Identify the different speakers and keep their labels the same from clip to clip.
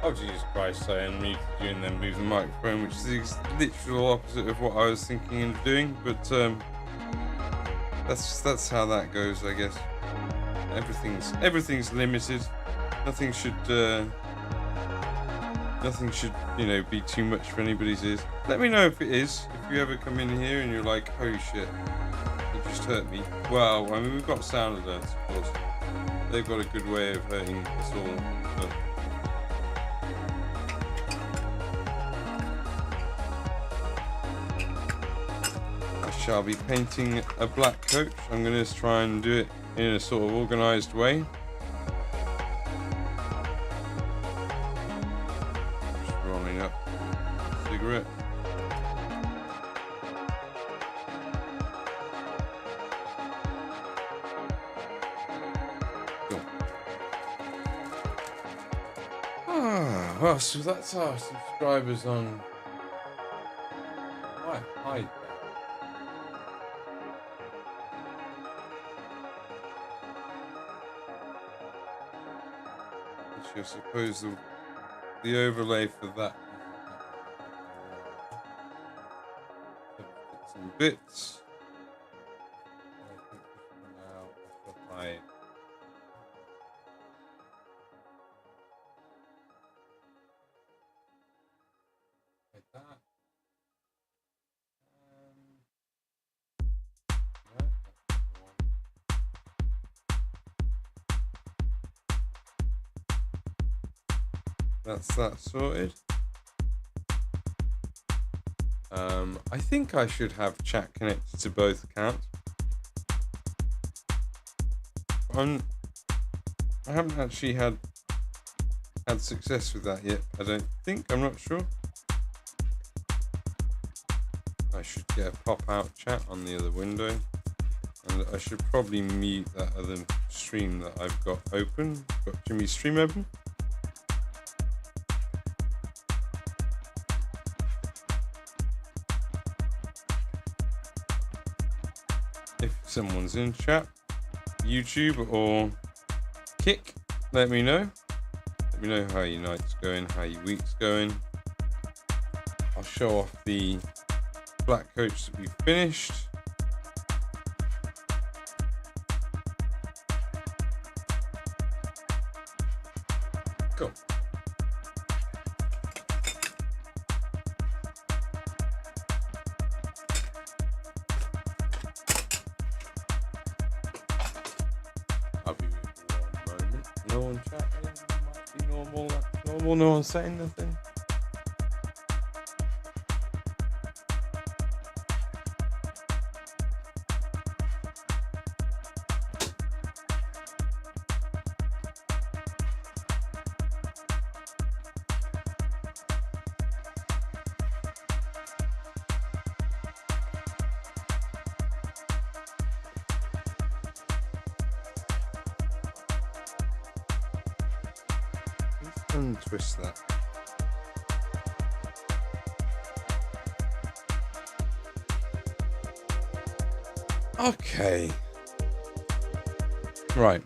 Speaker 1: Oh Jesus Christ, I unmuted you and then moved the microphone, which is the literal opposite of what I was thinking of doing, but that's how that goes, I guess. Everything's limited. Nothing should be too much for anybody's ears. Let me know if it is. If you ever come in here and you're like, holy shit, you just hurt me. Well, I mean, we've got sound alerts, of course. They've got a good way of hurting us all. But I shall be painting a black coat. I'm going to try and do it in a sort of organised way. Just rolling up a cigarette. Cool. Well, so that's our subscribers on. Hi. I suppose the overlay for that. So bits. I think now off the high. Like that. No, that's the one. That's that sorted. I think I should have chat connected to both accounts. I haven't actually had success with that yet. I don't think. I'm not sure. I should get a pop-out chat on the other window, and I should probably mute that other stream that I've got open. Got Jimmy's stream open. If someone's in chat, YouTube or Kick, let me know. Let me know how your night's going, how your week's going. I'll show off the black coach that we finished. Cool. I'll be with you one moment. No one chatting. Might be normal. That's normal. No one saying nothing. Untwist that. Okay. Right.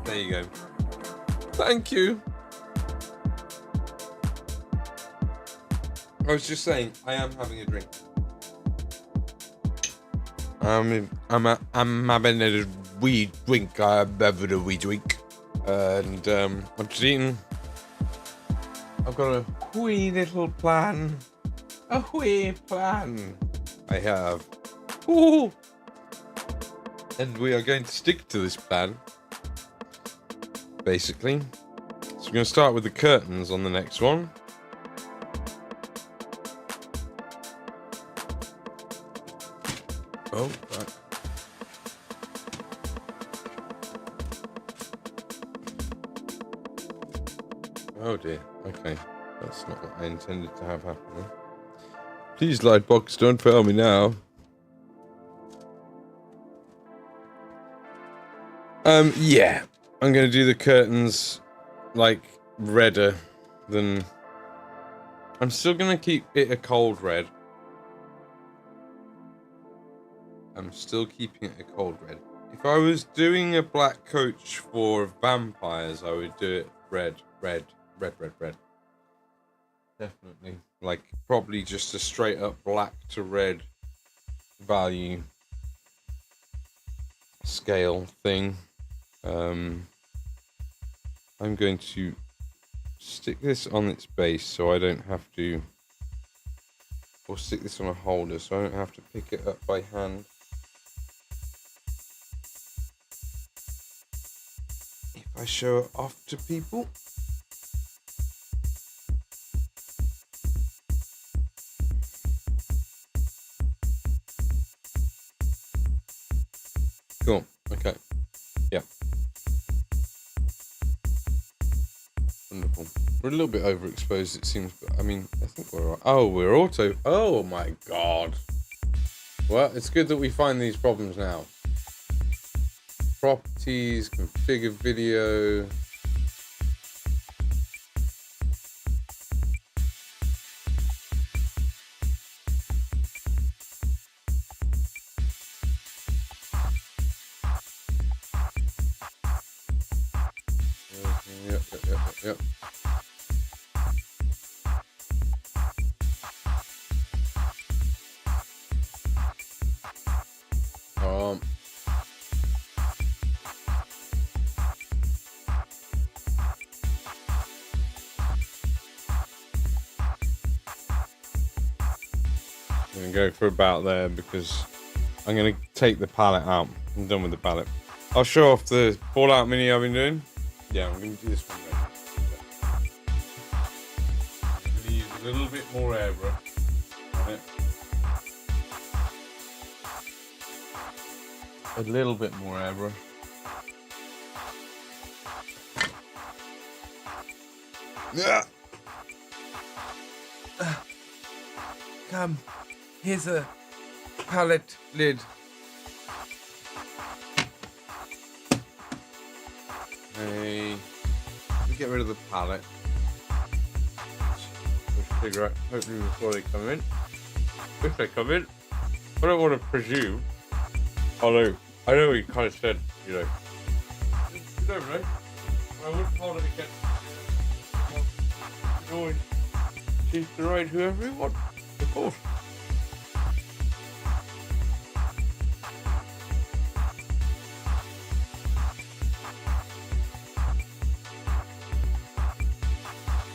Speaker 1: There you go. Thank you. I was just saying, I am having a drink. I'm having a wee drink. I'm having a wee drink. And I'm just eating. I've got a wee little plan. A wee plan. I have. Ooh. And we are going to stick to this plan. Basically. So we're going to start with the curtains on the next one. Oh, right. Oh dear. Okay. That's not what I intended to have happen. Please, Lightbox, don't fail me now. Yeah. I'm going to do the curtains, like, redder than... I'm still going to keep it a cold red. I'm still keeping it a cold red. If I was doing a black coach for vampires, I would do it red. Definitely. Like, probably just a straight up black to red value scale thing. I'm going to stick this on its base so I don't have to, or stick this on a holder so I don't have to pick it up by hand. If I show it off to people. Cool. Okay. Yeah. Wonderful. We're a little bit overexposed, it seems, but I mean, I think we're all... Oh, we're auto... Oh my god. Well, it's good that we find these problems now. Properties, configure video... Yep. I'm going to go for about there because I'm going to take the palette out. I'm done with the palette. I'll show off the Fallout Mini I've been doing. Yeah, I'm going to do this one then. I'm going to use a little bit more airbrush on it. A little bit more airbrush. Yeah. Come. Here's a palette lid. Hey. Let me get rid of the palette. Let's figure out, hopefully before they come in. If they come in. I don't want to presume. Although, I know he kind of said, you know. You don't know. I wouldn't hold it against you know, choose the right whoever you want. Of course.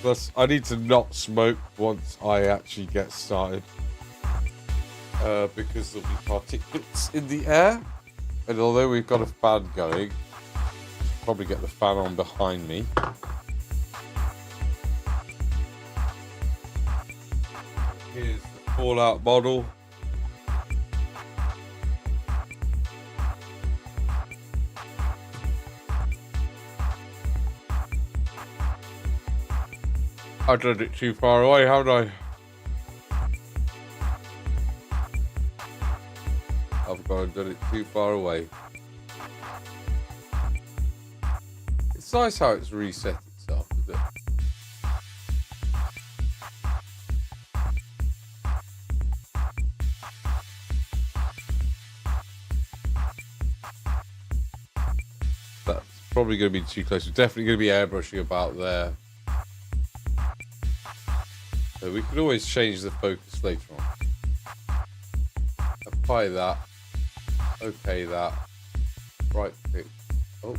Speaker 1: Plus, I need to not smoke once I actually get started. Because there'll be particulates in the air. And although we've got a fan going, I'll probably get the fan on behind me. Here's the Fallout model. I've done it too far away, haven't I? I've done it too far away. It's nice how it's reset itself, isn't it? That's probably going to be too close. We're definitely going to be airbrushing about there. So we could always change the focus later on. Apply that. Okay, that. Right click. Oh.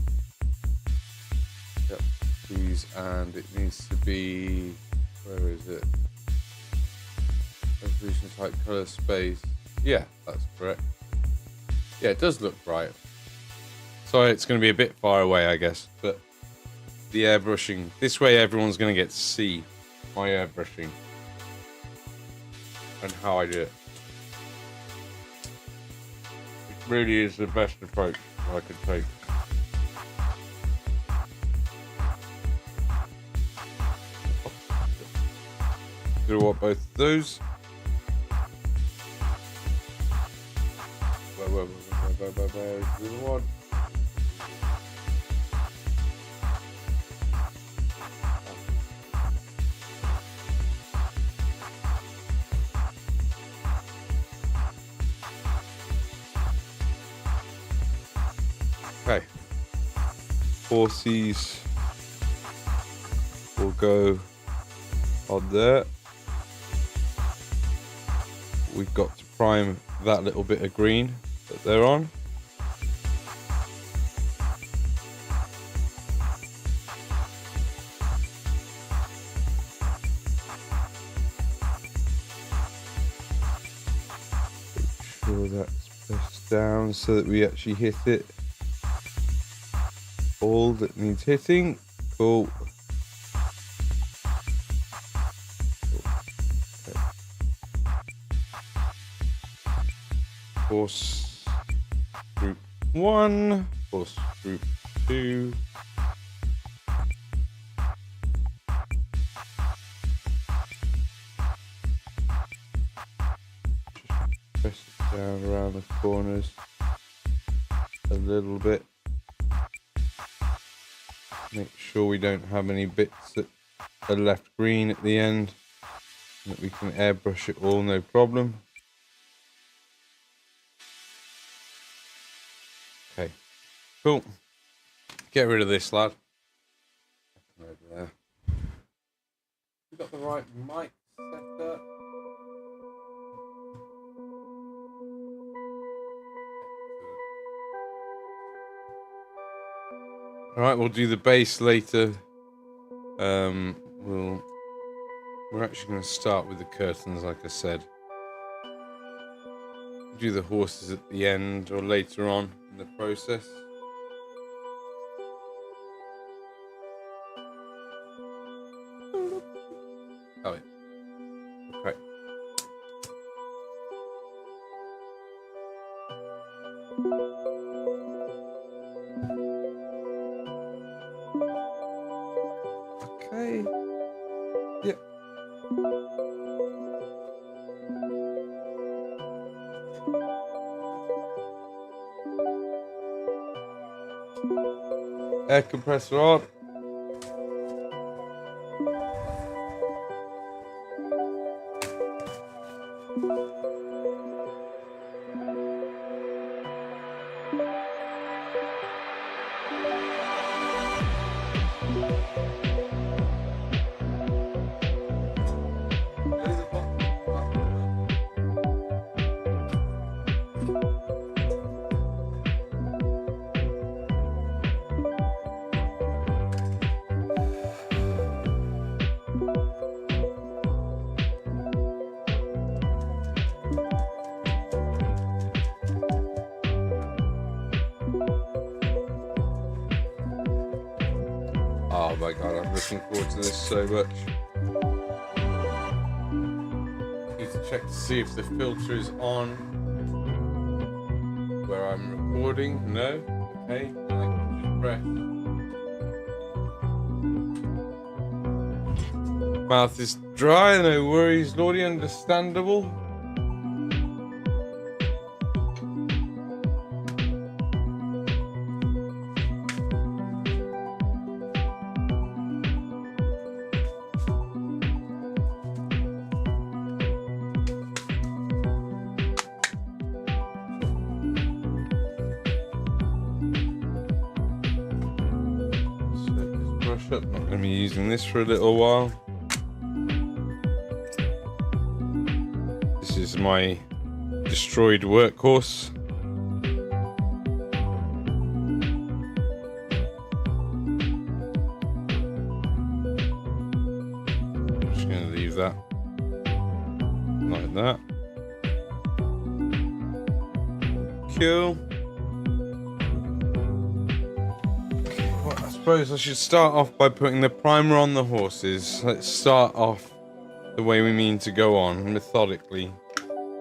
Speaker 1: Yep. Please, and it needs to be. Where is it? Resolution type color space. Yeah, that's correct. Yeah, it does look right. Sorry, it's going to be a bit far away, I guess, but the airbrushing. This way, everyone's going to get to see my airbrushing and how I do it. It really is the best approach I could take. Do what both of those. One. Okay. Horses will go on there. We've got to prime that little bit of green that they're on. Make sure that's pressed down so that we actually hit it. All that needs hitting. Cool. Horse group 1, horse group 2. Just press it down around the corners a little bit. Make sure we don't have any bits that are left green at the end, and that we can airbrush it all, no problem. Okay, cool. Get rid of this, lad. Over there. We got the right mic set up. All right, we'll do the bass later. We're actually going to start with the curtains, like I said. Do the horses at the end or later on in the process. Oh, yeah. Okay. Okay. Yep. Air compressor on. Oh my god, I'm looking forward to this so much. Need to check to see if the filter is on where I'm recording. No? Okay, then I can just press. Mouth is dry, no worries, Lordy, understandable. workshop. Not going to be using this for a little while. This is my destroyed workhorse. I'm just going to leave that like that. Cool. Well, I suppose I should start off by putting the primer on the horses. Let's start off the way we mean to go on, methodically,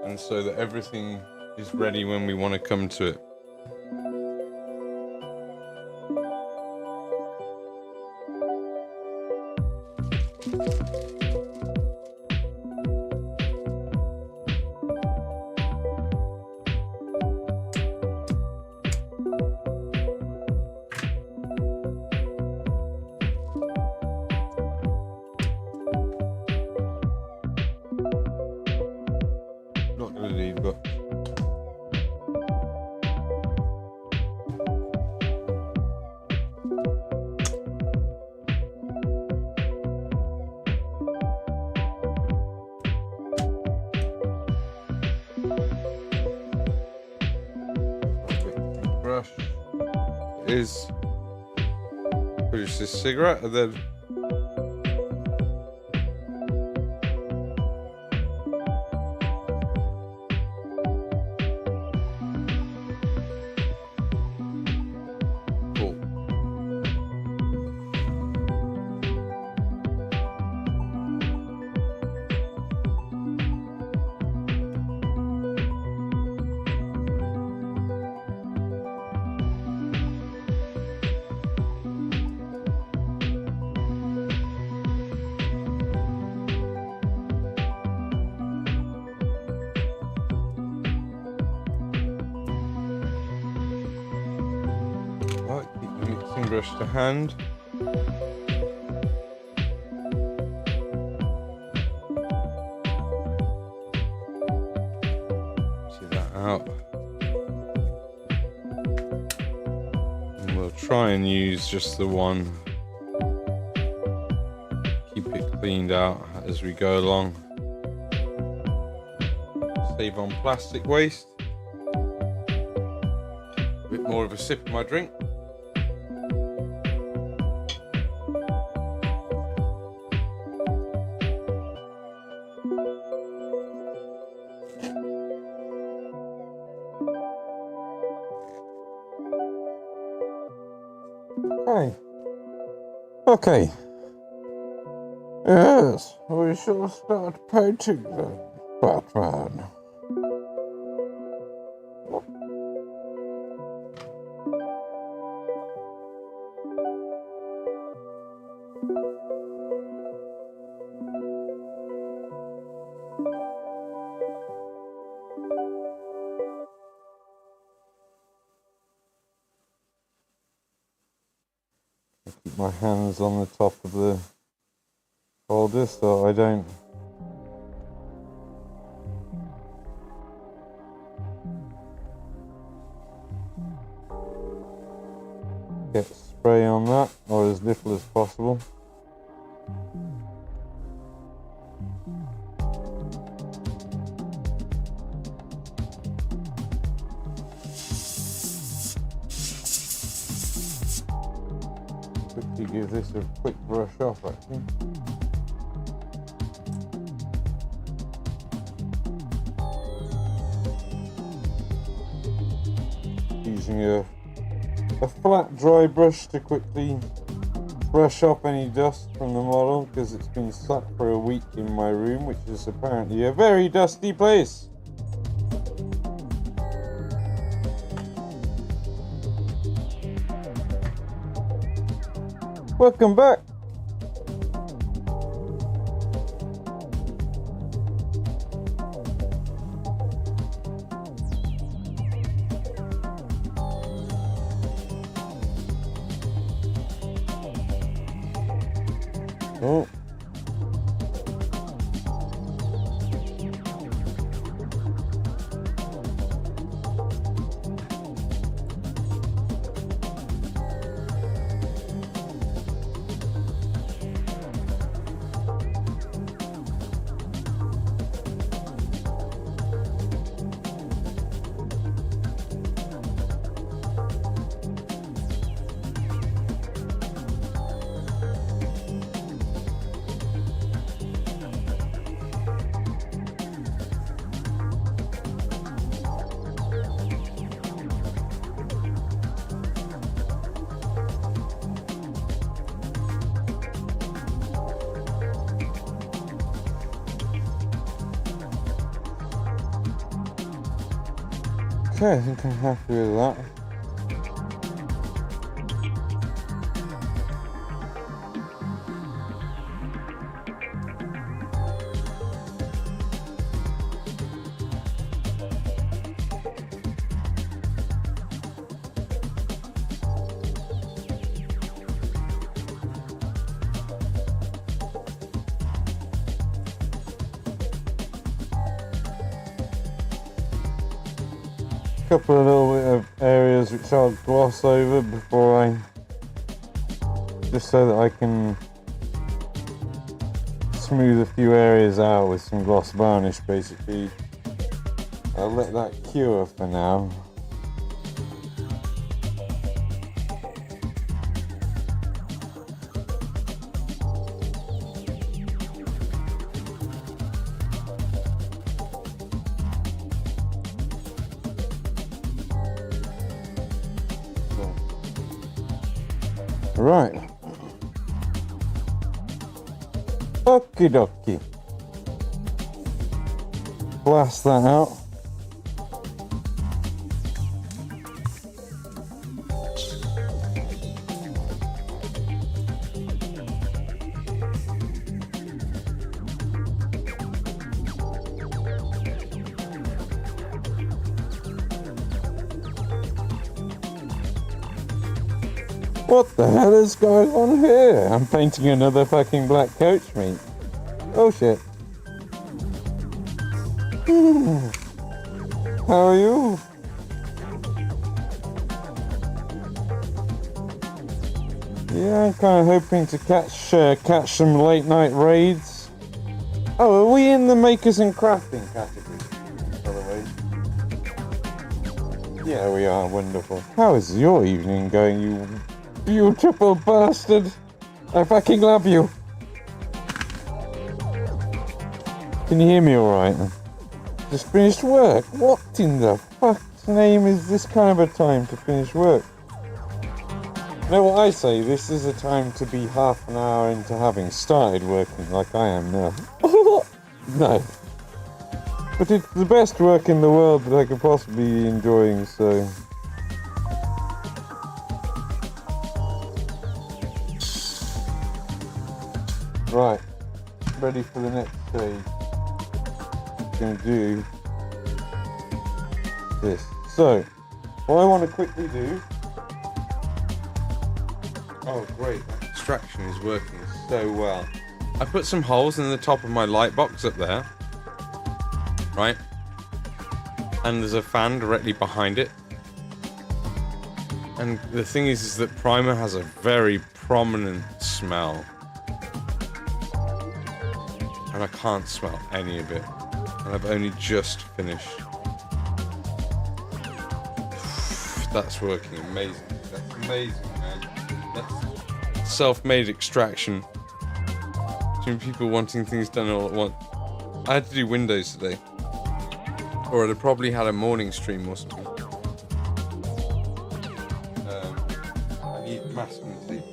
Speaker 1: and so that everything is ready when we want to come to it. Not gonna need, but brush is finish this cigarette and then cool. Right, keep the mixing brush to hand. See that out. And we'll try and use just the one. Keep it cleaned out as we go along. Save on plastic waste. A bit more of a sip of my drink. Okay. Yes, we shall start painting then, Batman. Keep my hands on the top of the holder so I don't get spray on that, or as little as possible. Quickly give this a quick brush off actually. Using a flat dry brush to quickly brush off any dust from the model, because it's been sat for a week in my room, which is apparently a very dusty place. Welcome back. Oh. Okay, I think I'm happy with that. Couple of little bit of areas which I'll gloss over before I, just so that I can smooth a few areas out with some gloss varnish. Basically, I'll let that cure for now. Right. Okie dokie. Blast that out. What the hell is going on here? I'm painting another fucking black coach, mate. Oh shit. How are you? Yeah, I'm kind of hoping to catch some late night raids. Oh, are we in the makers and crafting category, by the way? Yeah, we are. Wonderful. How is your evening going, you beautiful bastard? I fucking love you. Can you hear me alright? Just finished work. What in the fuck's name is this kind of a time to finish work? You know what I say? This is a time to be half an hour into having started working like I am now. No. But it's the best work in the world that I could possibly be enjoying, so... Right, ready for the next stage. I'm going to do this. So, what I want to quickly do... Oh great, that extraction is working so well. I put some holes in the top of my light box up there. Right? And there's a fan directly behind it. And the thing is that primer has a very prominent smell. And I can't smell any of it. And I've only just finished. That's working amazing. That's amazing, man. That's self-made extraction. Between people wanting things done all at once. I had to do windows today. Or I'd have probably had a morning stream or something. I need masking tape.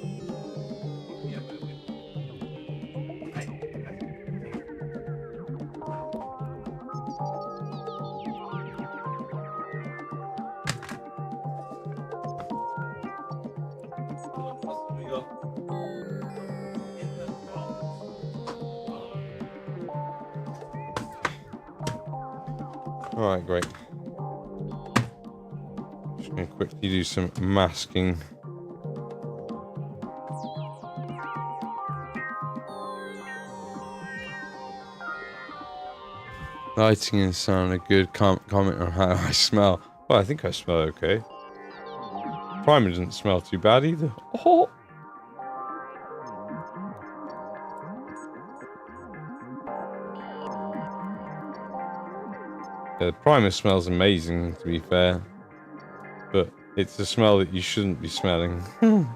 Speaker 1: Alright, great. Just going to quickly do some masking. Lighting and sound are good. Comment on how I smell. Well, I think I smell okay. Primer doesn't smell too bad either. Oh. Yeah, the primer smells amazing, to be fair. But it's a smell that you shouldn't be smelling. You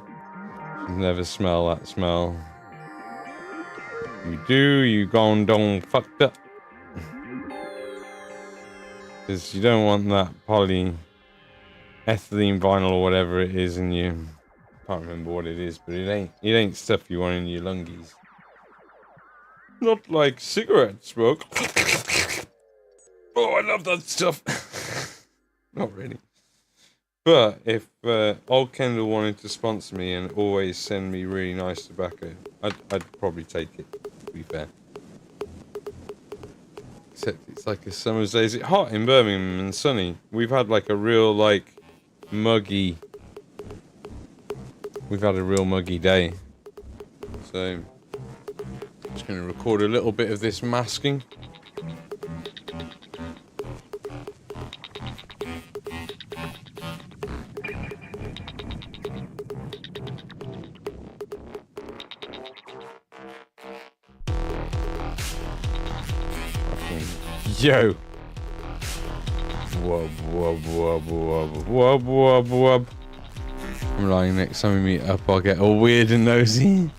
Speaker 1: should never smell that smell. You do, you gone down fucked up. Because you don't want that polyethylene vinyl or whatever it is in you. Can't remember what it is, but it ain't stuff you want in your lungies. Not like cigarette smoke. Oh, I love that stuff. Not really. But if old Kendall wanted to sponsor me and always send me really nice tobacco, I'd probably take it, to be fair. Except it's like a summer's day. Is it hot in Birmingham and sunny? We've had like a real like muggy... We've had a real muggy day. So, I'm just going to record a little bit of this masking. Yo! Wub, wub, wub, wub, wub, wub, wub. I'm lying next time we meet up, I'll get all weird and nosy.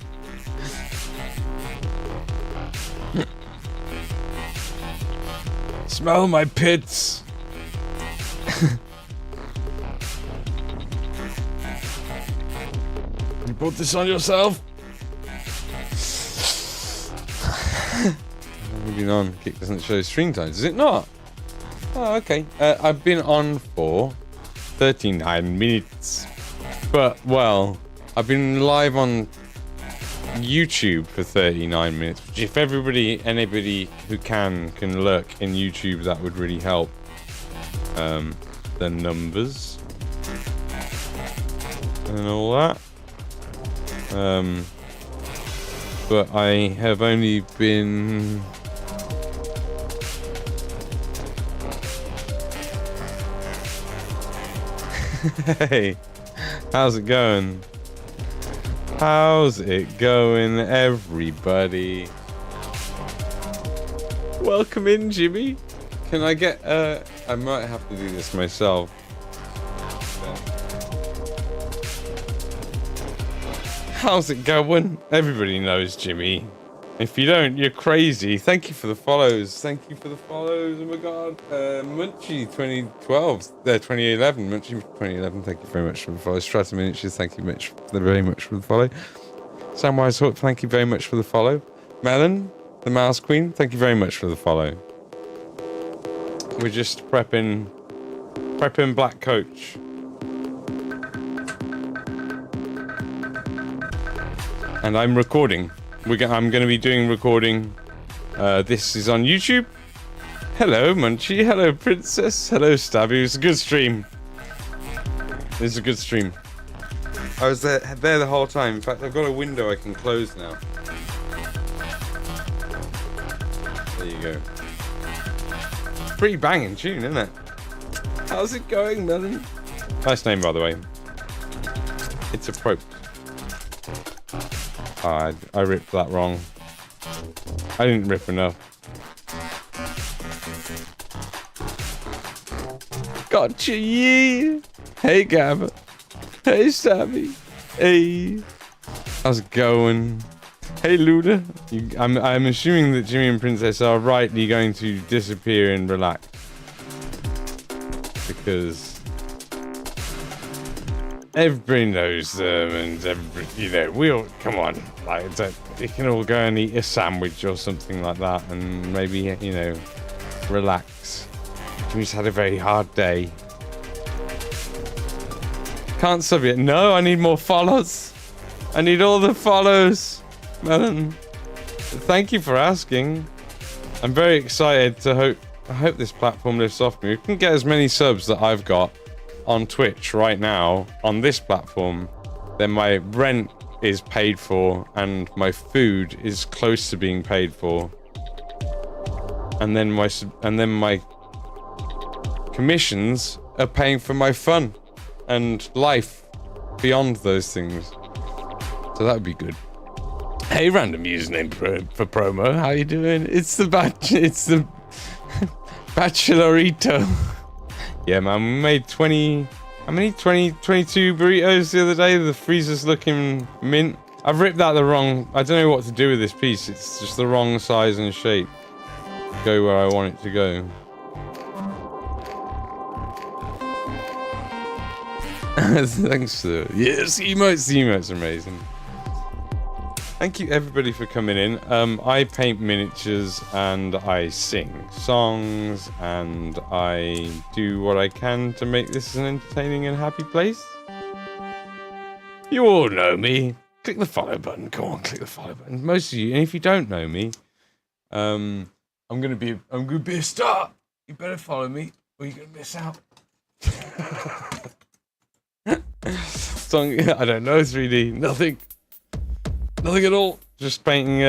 Speaker 1: Smell my pits! You put this on yourself? Moving on, Kick doesn't show stream times, does it not? Oh, okay. I've been on for 39 minutes. But, well, I've been live on YouTube for 39 minutes. Which if anybody who can lurk in YouTube, that would really help. The numbers. And all that. But I have only been... Hey, how's it going? How's it going, everybody? Welcome in, Jimmy. Can I get, I might have to do this myself. How's it going? Everybody knows Jimmy. If you don't, you're crazy. Thank you for the follows. Thank you for the follows. Oh my god. Munchie 2012. 2011. Munchie 2011. Thank you very much for the follow. Strata Miniatures. Thank you very much for the follow. Samwise Hawk. Thank you very much for the follow. Melon, the Mouse Queen. Thank you very much for the follow. We're just prepping Black Coach. And I'm recording. I'm going to be doing recording. This is on YouTube. Hello, Munchie. Hello, Princess. Hello, Stabby. It's a good stream. It's a good stream. I was there the whole time. In fact, I've got a window I can close now. There you go. Pretty banging tune, isn't it? How's it going, Melon? Nice name, by the way. It's a probe. I ripped that wrong. I didn't rip enough. Gotcha, yeah. Hey, Gabba. Hey, Stabby. Hey. How's it going? Hey, Luda. I'm assuming that Jimmy and Princess are rightly going to disappear and relax. Because... everybody knows them, and we all, come on, like, you can all go and eat a sandwich or something like that, and maybe, relax. Jimmy's had a very hard day. Can't sub yet. No, I need more follows. I need all the follows, Melon. Thank you for asking. I'm very excited to I hope this platform lifts off me. We can get as many subs that I've got on Twitch right now on this platform, then my rent is paid for and my food is close to being paid for, and then my commissions are paying for my fun and life beyond those things. So that would be good. Hey, random username for promo. How you doing? It's the Bachelorito. Yeah, man, we made 22 burritos the other day. The freezer's looking mint. I've ripped out the wrong... I don't know what to do with this piece. It's just the wrong size and shape. Go where I want it to go. Thanks, sir. Yes, emotes. The emotes are amazing. Thank you everybody for coming in. I paint miniatures and I sing songs and I do what I can to make this an entertaining and happy place. You all know me. Click the follow button. Come on, click the follow button. Most of you, and if you don't know me, I'm gonna be a star. You better follow me or you're gonna miss out. Song, I don't know, 3D, nothing at all. Just painting,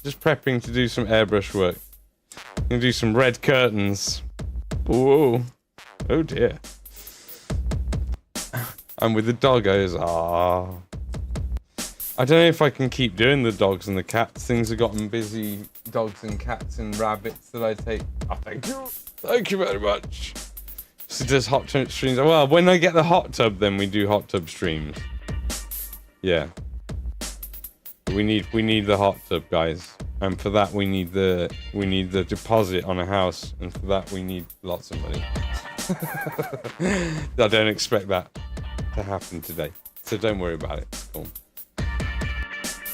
Speaker 1: just prepping to do some airbrush work. Gonna do some red curtains. Whoa, oh dear. I'm with the doggos. Ah, I don't know if I can keep doing the dogs and the cats. Things have gotten busy. Dogs and cats and rabbits that I take. Oh, thank you very much. So does hot tub streams? Well, when I get the hot tub, then we do hot tub streams. Yeah. We need the hot tub, guys, and for that we need the deposit on a house, and for that we need lots of money. I don't expect that to happen today, so don't worry about it. Cool.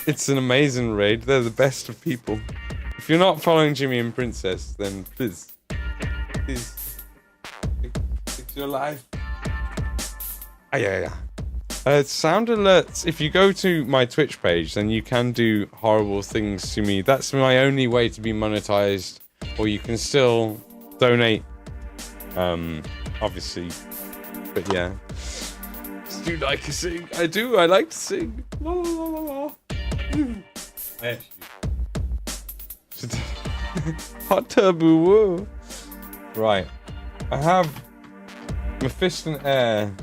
Speaker 1: It's an amazing raid. They're the best of people. If you're not following Jimmy and Princess, then please, it's your life. Yeah. Sound alerts. If you go to my Twitch page, then you can do horrible things to me. That's my only way to be monetized. Or you can still donate. Obviously. But yeah. Do you like to sing? I do. I like to sing. La la la la la. Hot tub. Whoa. Right. I have my fist in air.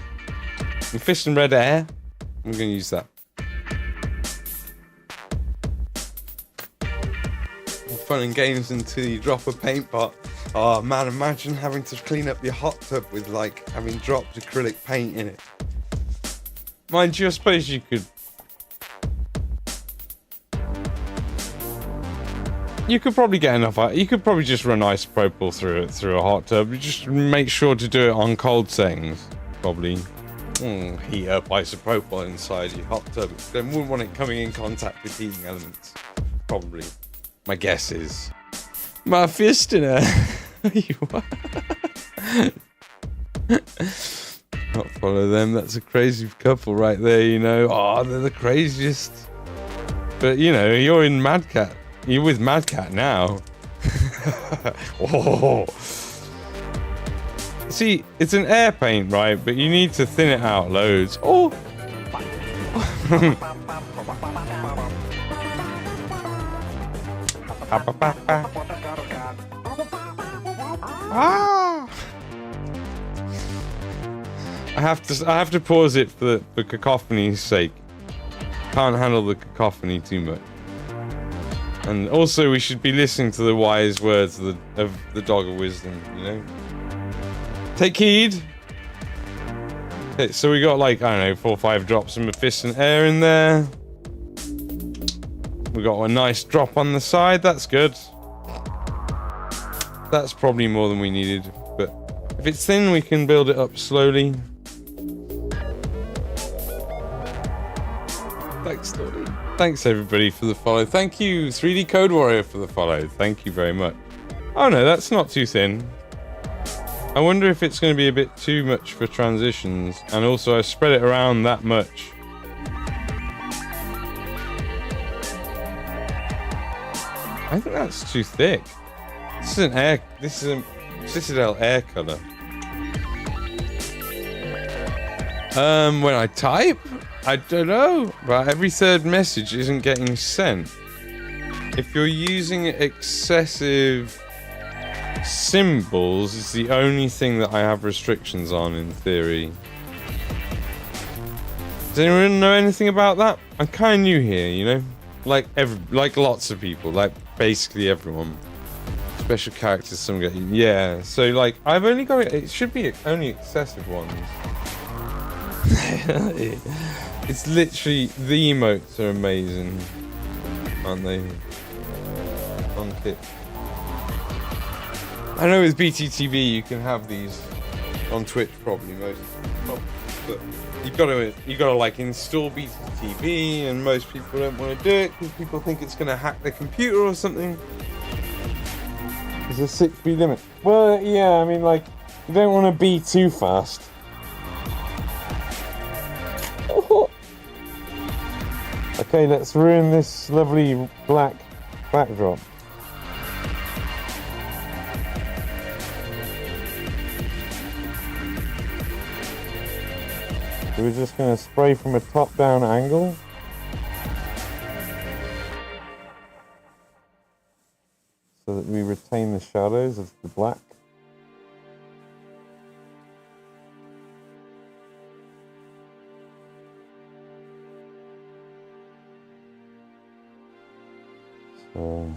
Speaker 1: My fist in red air. I'm gonna use that. Fun and games until you drop a paint pot. Oh man, imagine having to clean up your hot tub with like having dropped acrylic paint in it. Mind you, I suppose you could. You could probably get enough. You could probably just run isopropyl through a hot tub. Just make sure to do it on cold settings. Probably. Heat up isopropyl inside your hot tub. Then wouldn't want it coming in contact with heating elements. Probably. My guess is. My fist in her. You are. Not follow them. That's a crazy couple right there, you know. Oh, they're the craziest. But you know, you're in Mad Cat. You're with Mad Cat now. Oh. See, it's an air paint, right? But you need to thin it out loads. Oh! Ah! I have to pause it for cacophony's sake. Can't handle the cacophony too much. And also, we should be listening to the wise words of the dog of wisdom, you know? Take heed. Okay, so we got like, I don't know, 4 or 5 drops of Mephiston air in there. We got a nice drop on the side. That's good. That's probably more than we needed. But if it's thin, we can build it up slowly. Thanks, Tony. Thanks, everybody, for the follow. Thank you, 3D Code Warrior, for the follow. Thank you very much. Oh, no, that's not too thin. I wonder if it's going to be a bit too much for transitions. And also, I spread it around that much. I think that's too thick. This is a Citadel air color. When I type, I don't know, but every third message isn't getting sent. If you're using excessive symbols, it's the only thing that I have restrictions on in theory. Does anyone know anything about that? I'm kind of new here, you know, like lots of people, like basically everyone. Special characters, some get, yeah. So like, I've only got it should be only excessive ones. It's literally, the emotes are amazing, aren't they? On kit. I know with BTTV you can have these on Twitch probably most. but you gotta like install Beta TV, and most people don't want to do it because people think it's gonna hack their computer or something. There's a 6 speed limit. Well, yeah, I mean, like, you don't want to be too fast. Oh. Okay, let's ruin this lovely black backdrop. So we're just going to spray from a top-down angle. So that we retain the shadows of the black. So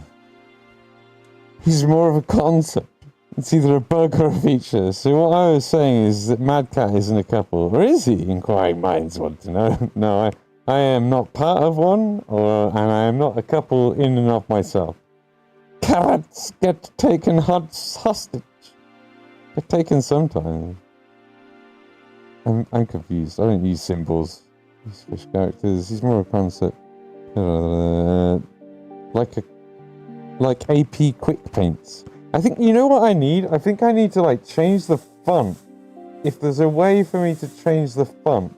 Speaker 1: he's more of a concept. It's either a bug or a feature. So what I was saying is that Mad Cat isn't a couple. Or is he? Inquiring minds want to know. No, I am not part of one, and I am not a couple in and of myself. Carrots get taken hostage. Get taken sometimes. I'm confused. I don't use symbols. These fish characters. He's more a concept. Like AP quick paints. I think, you know what I need? I think I need to like change the font. If there's a way for me to change the font.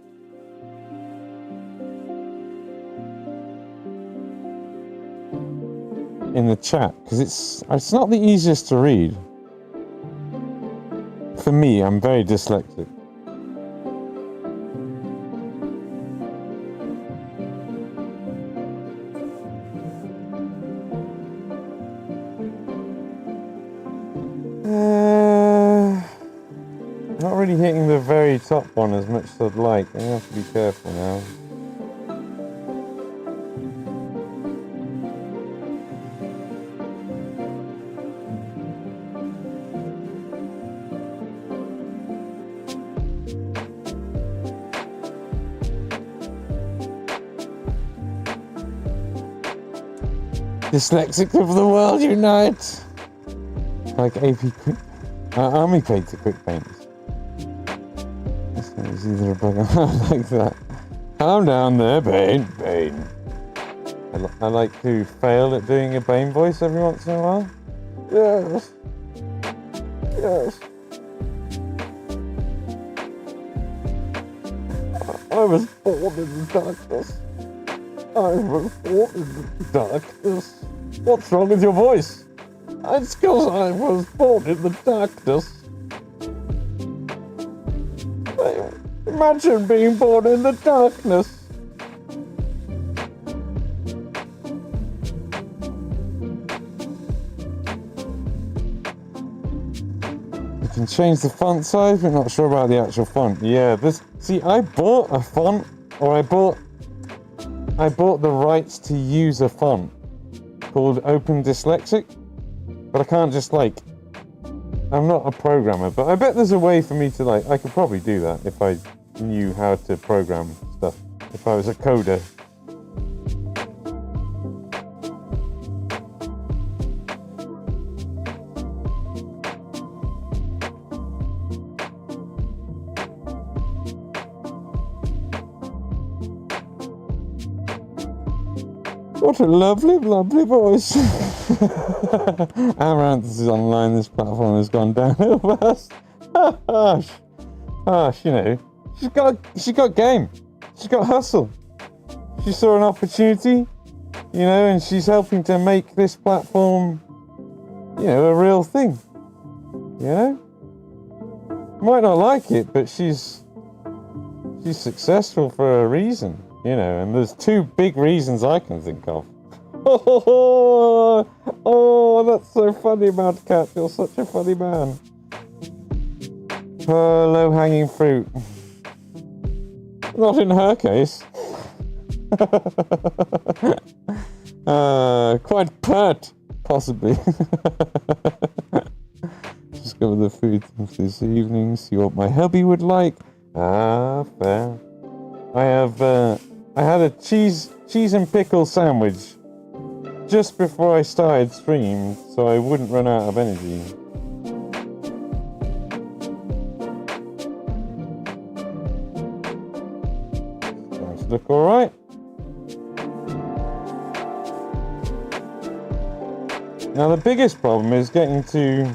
Speaker 1: In the chat, because it's not the easiest to read. For me, I'm very dyslexic. Not really hitting the very top one as much as I'd like. I have to be careful now. Dyslexic of the world unite! Like AP quick... Army painter quick paints. This one is either a bug or like that. Calm down there, Bane. Bane. I like to fail at doing a Bane voice every once in a while. Yes. Yes. I was born in the darkness. I was born in the darkness. What's wrong with your voice? It's because I was born in the darkness. Imagine being born in the darkness. You can change the font size, but not sure about the actual font. Yeah, see, I bought a font, or I bought the rights to use a font called Open Dyslexic, but I can't just I'm not a programmer, but I bet there's a way for me to I could probably do that if I knew how to program stuff, if I was a coder. What a lovely, lovely voice. Amaranth is online, this platform has gone downhill fast. Harsh, you know. She's got game. She's got hustle. She saw an opportunity, you know, and she's helping to make this platform, you know, a real thing. You know? Might not like it, but she's successful for a reason. You know, and there's 2 big reasons I can think of. Oh, that's so funny, Mad Cat. You're such a funny man. Low-hanging fruit. Not in her case. Quite pert, possibly. Discover the food this evening. See what my hubby would like. Fair. I had a cheese and pickle sandwich just before I started stream, so I wouldn't run out of energy.
Speaker 2: look alright. Now the biggest problem is getting to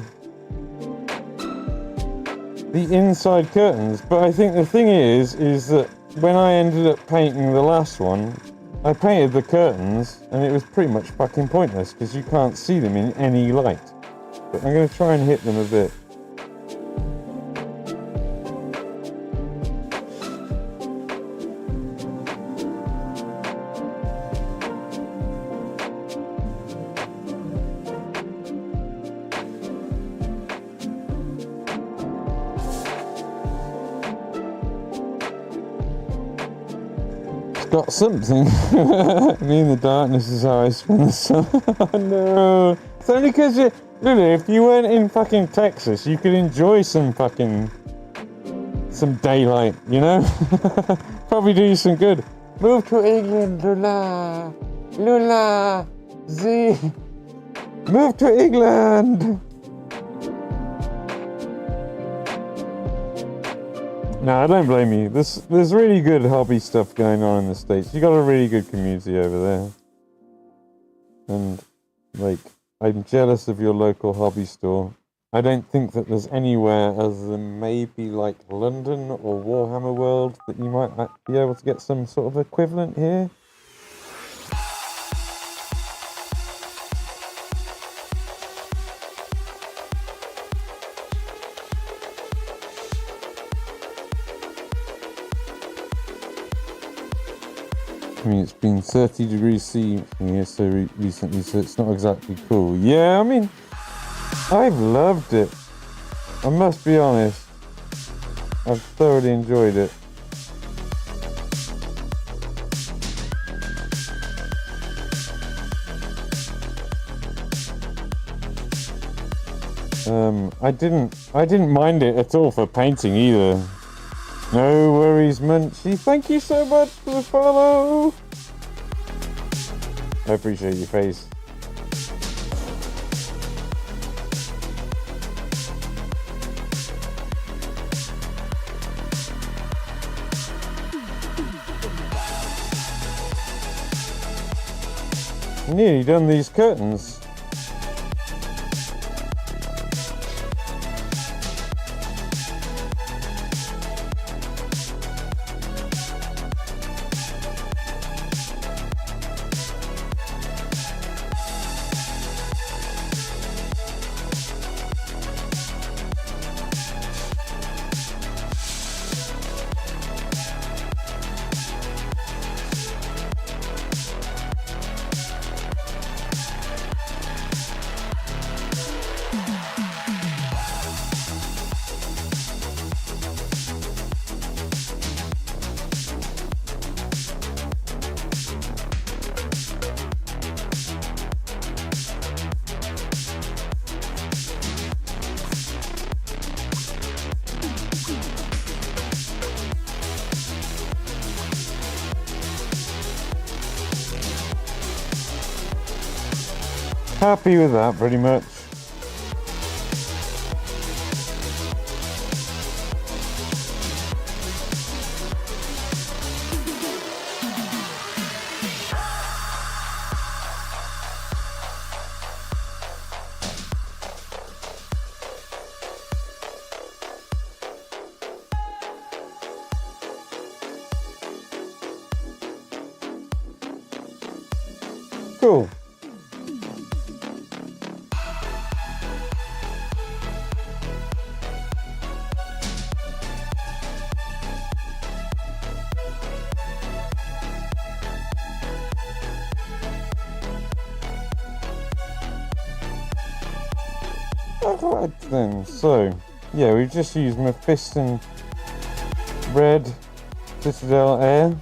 Speaker 2: the inside curtains, but I think the thing is that when I ended up painting the last one, I painted the curtains and it was pretty much fucking pointless because you can't see them in any light. But I'm going to try and hit them a bit. Got something. Me in the darkness is how I spend the sun. Oh no. It's only because really, if you weren't in fucking Texas, you could enjoy some daylight, you know? Probably do you some good. Move to England, Lula. Lula. Z. Move to England. No, I don't blame you. There's really good hobby stuff going on in the States. You got a really good community over there. And, like, I'm jealous of your local hobby store. I don't think that there's anywhere other than maybe, like, London or Warhammer World that you might be able to get some sort of equivalent here. I mean, it's been 30 degrees C here so recently, so it's not exactly cool. Yeah, I mean, I've loved it. I must be honest. I've thoroughly enjoyed it. I didn't mind it at all for painting either. No worries, Munchie. Thank you so much for the follow. I appreciate your face. Nearly done these curtains. Happy with that, pretty much. Cool. Alright then, so yeah, we've just used Mephiston Red Citadel Air.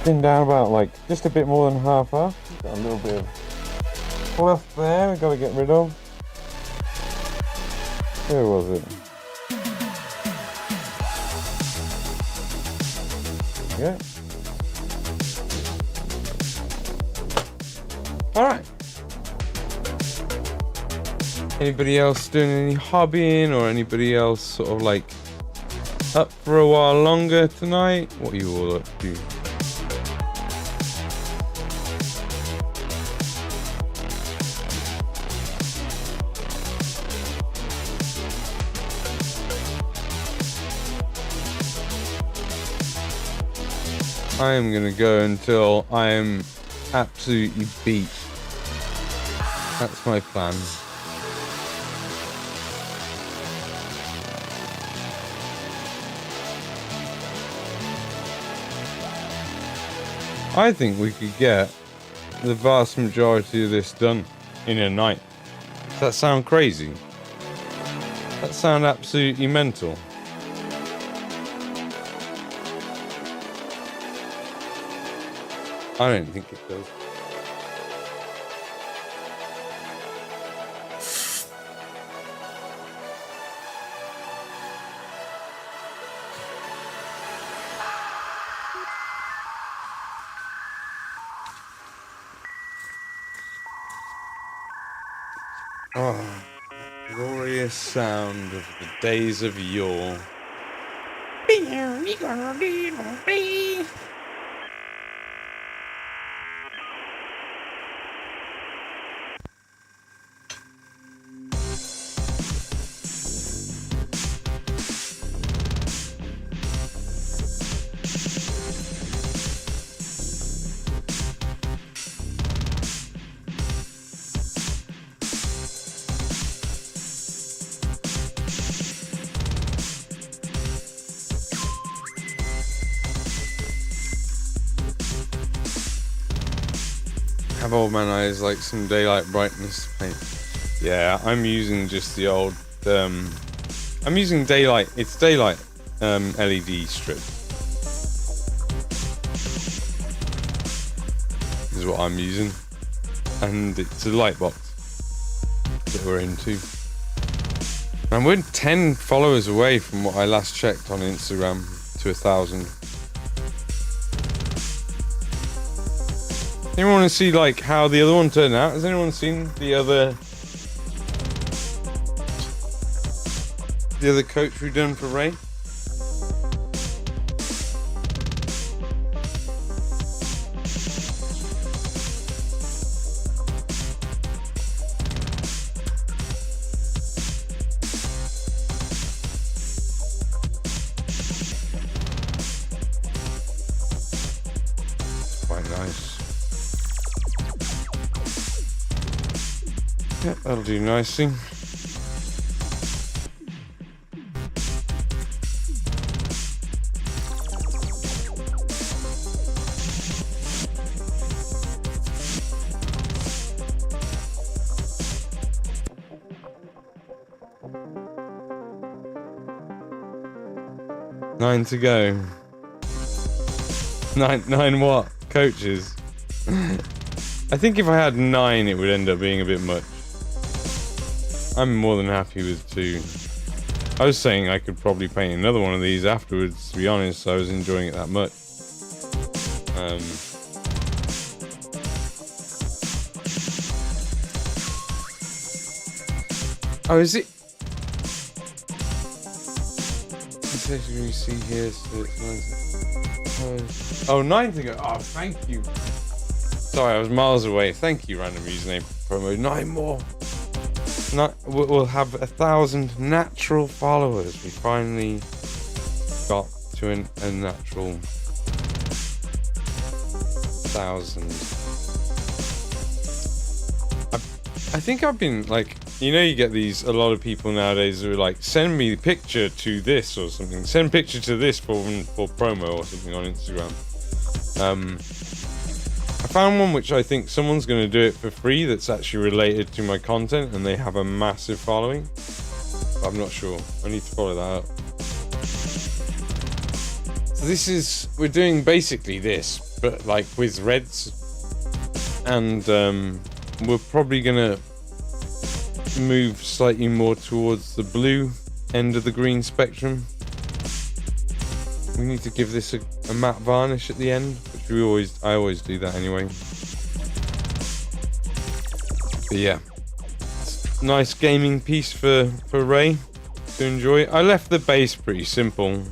Speaker 2: Been down about like just a bit more than half hour. Got a little bit of fluff there we've got to get rid of. Where was it? Yeah. Alright. Anybody else doing any hobbying, or anybody else sort of like
Speaker 1: Up for a while longer tonight? What are you all up to? I am gonna go until I am absolutely beat. That's my plan. I think we could get the vast majority of this done in a night. Does that sound crazy? Does that sound absolutely mental? I don't think it does. Oh, glorious sound of the days of yore. Have old man eyes like some daylight brightness paint. Yeah, I'm using just the old I'm using daylight, it's daylight LED strip. This is what I'm using. And it's a light box that we're into. And we're 10 followers away from what I last checked on Instagram to 1,000. Anyone want to see like how the other one turned out? Has anyone seen the other coach we've done for Ray? Quite nice. Yeah, that'll do nicely. Nine to go. Nine what? Coaches? I think if I had 9, it would end up being a bit much. I'm more than happy with 2. I was saying I could probably paint another one of these afterwards, to be honest. I was enjoying it that much. Oh, is it? You see here, so it's 9 to go. Oh, thank you. Sorry, I was miles away. Thank you, random username promo. 9 more. We'll have 1,000 natural followers. We finally got to a natural 1,000. I think I've been like, you know, you get a lot of people nowadays who are like, send me the picture to this or something. Send picture to this for promo or something on Instagram. I found one which I think someone's going to do it for free that's actually related to my content and they have a massive following. But I'm not sure. I need to follow that up. So we're doing basically this, but like with reds. And we're probably going to move slightly more towards the blue end of the green spectrum. We need to give this a matte varnish at the end, which I always do that anyway. But yeah, nice gaming piece for Ray to enjoy. I left the base pretty simple.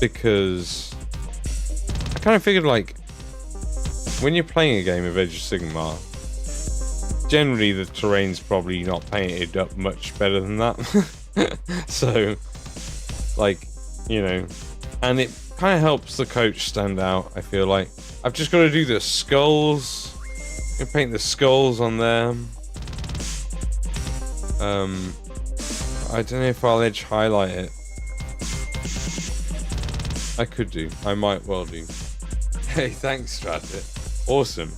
Speaker 1: Because I kind of figured, like, when you're playing a game of Age of Sigmar, generally the terrain's probably not painted up much better than that. So, like, you know, and it kind of helps the coach stand out, I feel like. I've just got to do the skulls. I'm gonna paint the skulls on there. I don't know if I'll edge highlight it. I could do. I might well do. Hey, thanks, Stratford. Awesome.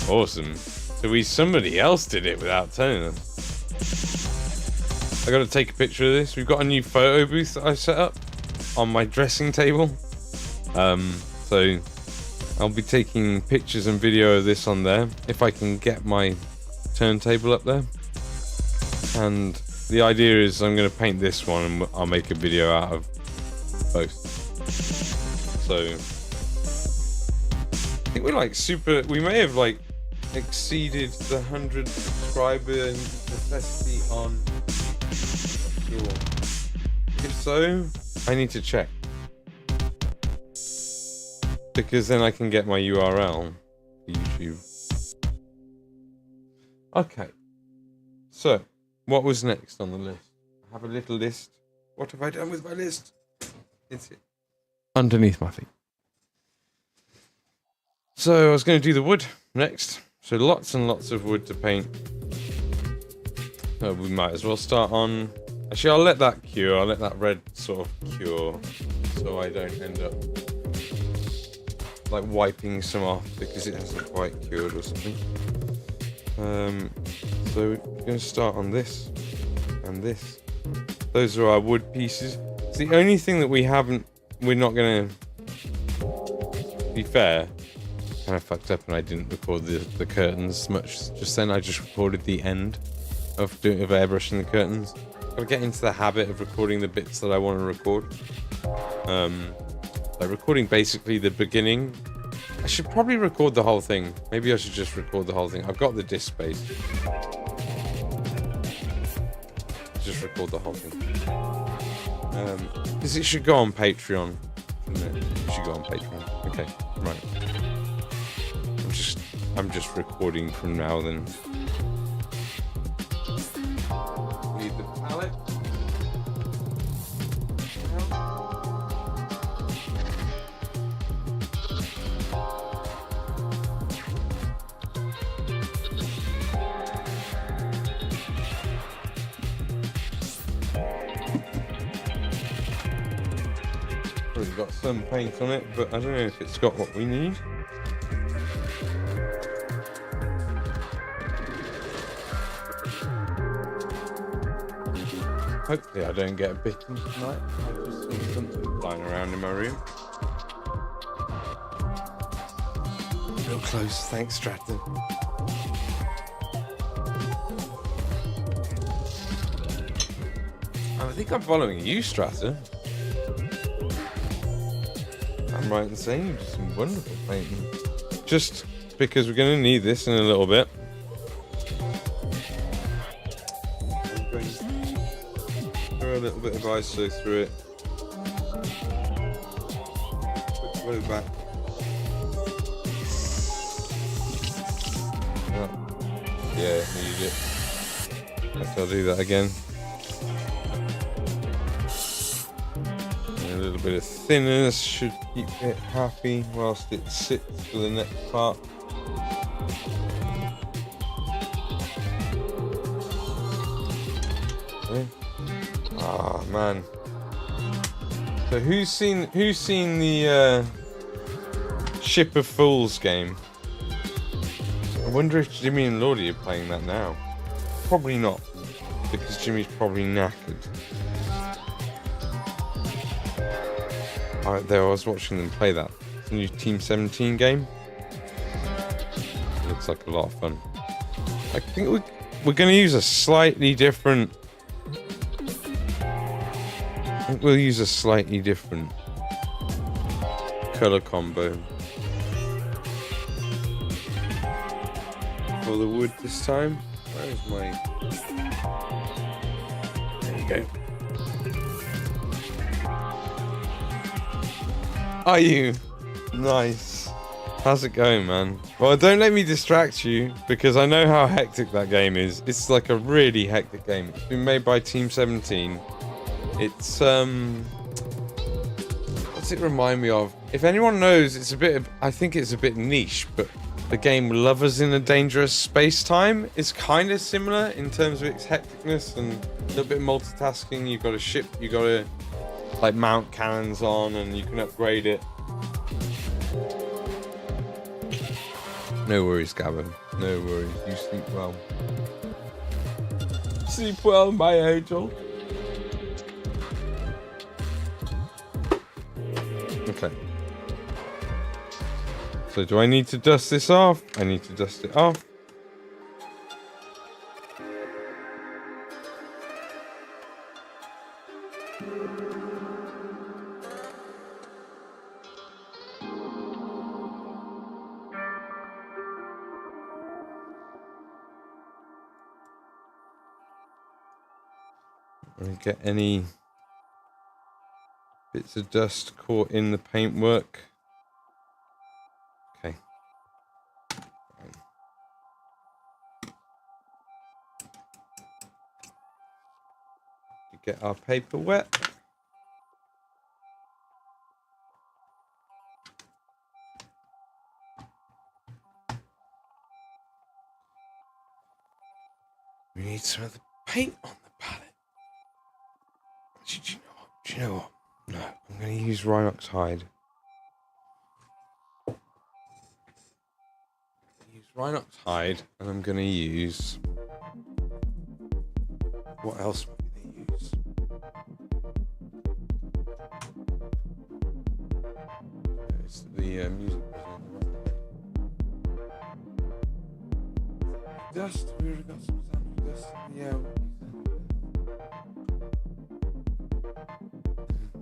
Speaker 1: Awesome. So somebody else did it without telling us. I gotta take a picture of this. We've got a new photo booth that I've set up on my dressing table. So I'll be taking pictures and video of this on there if I can get my turntable up there. And the idea is I'm gonna paint this one and I'll make a video out of both. So I think we're like we may have like exceeded the 100 subscriber necessity on. Sure. If so, I need to check. Because then I can get my URL for YouTube. Okay. So, what was next on the list? I have a little list. What have I done with my list? It's it. Underneath my feet. So I was going to do the wood next. So lots and lots of wood to paint. We might as well start on... Actually, I'll let that cure. I'll let that red sort of cure. So I don't end up like wiping some off because it hasn't quite cured or something. So we're going to start on this and this. Those are our wood pieces. It's the only thing that we're not going to... be fair, kind of fucked up and I didn't record the curtains much just then. I just recorded the end of airbrushing the curtains. Gotta get into the habit of recording the bits that I want to record. Like recording basically the beginning. I should probably record the whole thing. Maybe I should just record the whole thing. I've got the disk space. Just record the whole thing. Because it should go on Patreon. It should go on Patreon. Okay, right. I'm just recording from now then. Need the palette. Already got some paint on it, but I don't know if it's got what we need. Hopefully I don't get a bitten tonight. I just saw something flying around in my room. Real close, thanks Stratton. I think I'm following you, Stratton. I'm right in saying you did some wonderful painting. Just because we're going to need this in a little bit. A little bit of ISO through it. Put it back. Oh. Yeah, need it. I'll do that again. And a little bit of thinners should keep it happy whilst it sits for the next part. Okay. Ah, man. So who's seen the Ship of Fools game? I wonder if Jimmy and Lordy are playing that now. Probably not, because Jimmy's probably knackered. Right there, I was watching them play that. It's a new Team 17 game. It looks like a lot of fun. I think we're going to use a slightly different... I think we'll use a slightly different colour combo for the wood this time. Where's my... There you go. Are you? Nice. How's it going, man? Well, don't let me distract you, because I know how hectic that game is. It's like a really hectic game. It's been made by Team 17. It's, what's it remind me of? If anyone knows, it's a bit of, I think it's a bit niche, but the game Lovers in a Dangerous Space-Time is kind of similar in terms of its hecticness and a little bit of multitasking. You've got a ship, you got to, like, mount cannons on, and you can upgrade it. No worries, Gavin. No worries. You sleep well. Sleep well, my angel. Okay. So do I need to dust this off? I need to dust it off. Don't get any bits of dust caught in the paintwork. Okay. To get our paper wet. We need some of the paint on the palette. Do you know what? No, I'm going to use Rhinox hide. Use Rhinox hide, and I'm going to use... What else am I going to use? It's the music. Dust. We already got some sound dust. Yeah.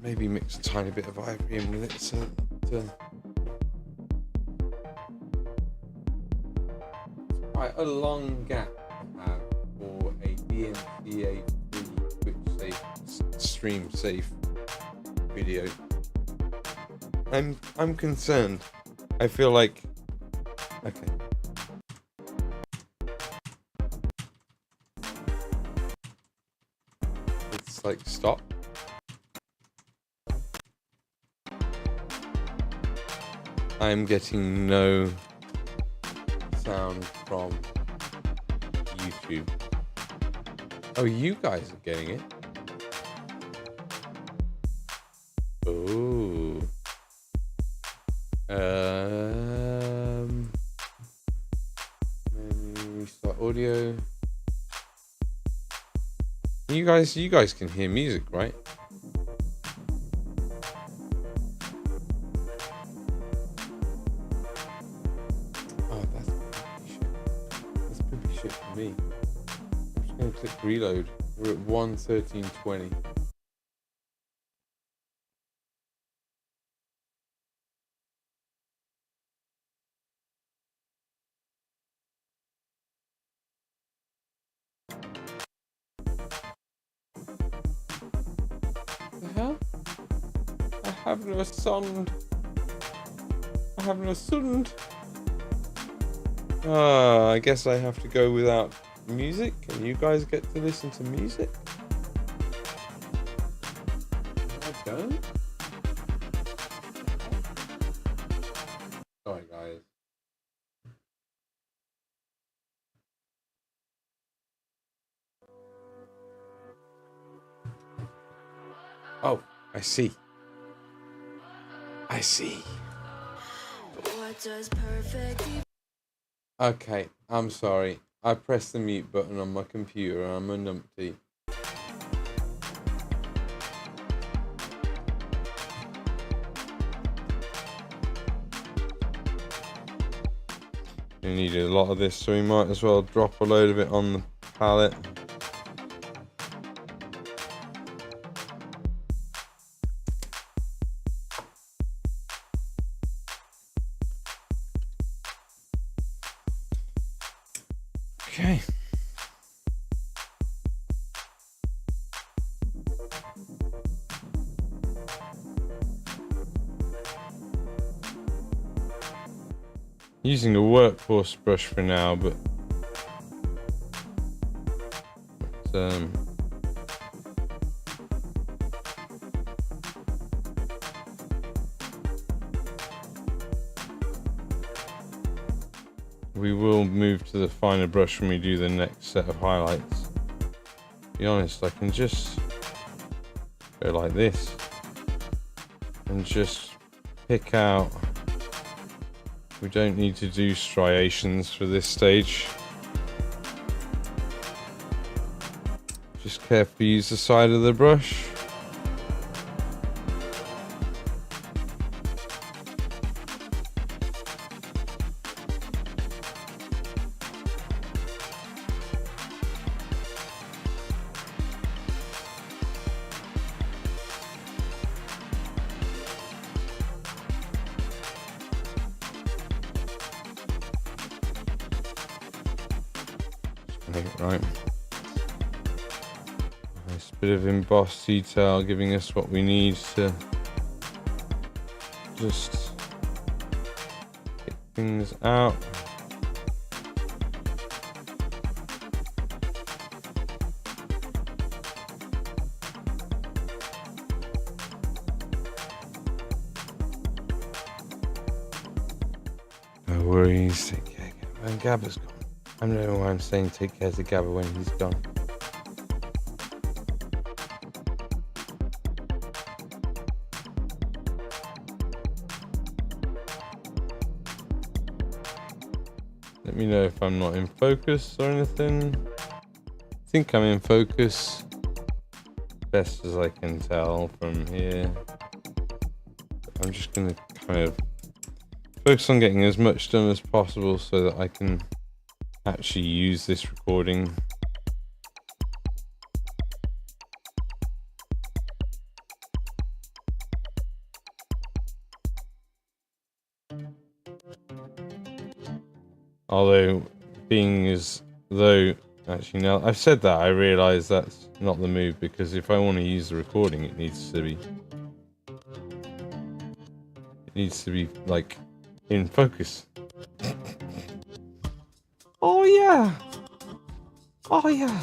Speaker 1: Maybe mix a tiny bit of ivory in with it, so that it's quite a long gap to have for a DMCA free Twitch safe stream safe video. I'm concerned. I feel like okay. It's like stop. I'm getting no sound from YouTube. Oh, you guys are getting it. Oh. Restart audio. You guys can hear music, right? Me. I'm just going to click reload. We're at 1:13:20. The hell? I have no sound. I have no sound. I guess I have to go without music, and you guys get to listen to music. I don't. Sorry, guys. Oh, I see. I see. What does perfect? Okay, I'm sorry. I pressed the mute button on my computer. I'm a numpty. We need a lot of this, so we might as well drop a load of it on the palette. Okay. Using a workhorse brush for now, but we will move to the finer brush when we do the next set of highlights. To be honest, I can just go like this and just pick out. We don't need to do striations for this stage. Just carefully use the side of the brush. Right. Nice bit of embossed detail giving us what we need to just get things out. No worries, take care. And Gabba's gone. I don't know why I'm saying take care to Gabba when he's gone. Let me know if I'm not in focus or anything. I think I'm in focus, best as I can tell from here. I'm just going to kind of focus on getting as much done as possible so that I can actually use this recording. Although, being as though, actually now I've said that, I realise that's not the move, because if I want to use the recording, it needs to be like in focus. Oh yeah! Oh yeah!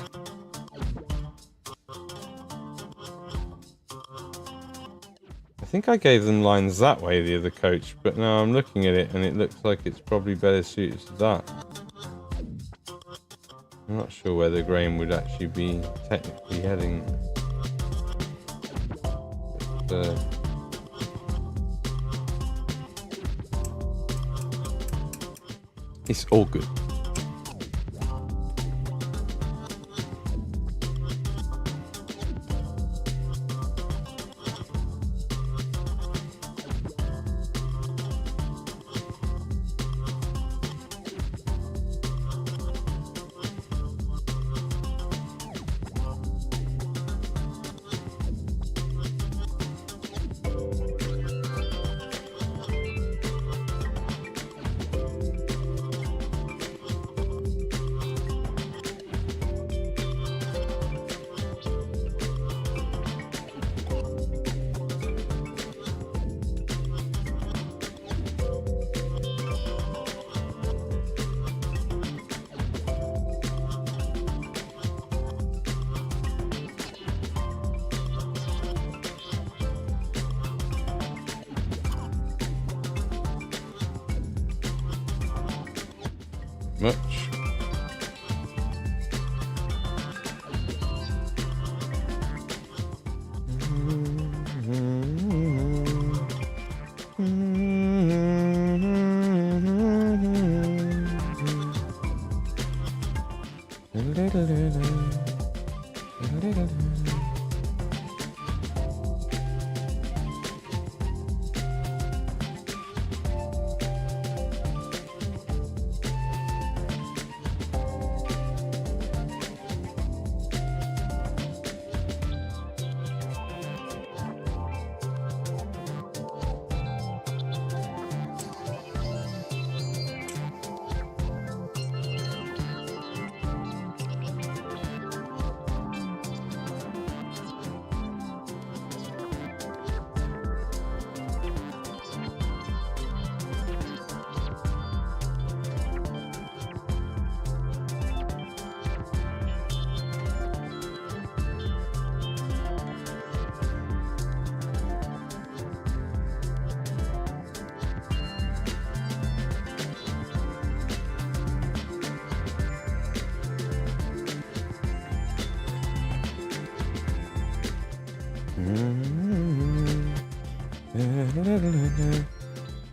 Speaker 1: I think I gave them lines that way, the other coach, but now I'm looking at it and it looks like it's probably better suited to that. I'm not sure where the grain would actually be technically heading. But, it's all good. Much.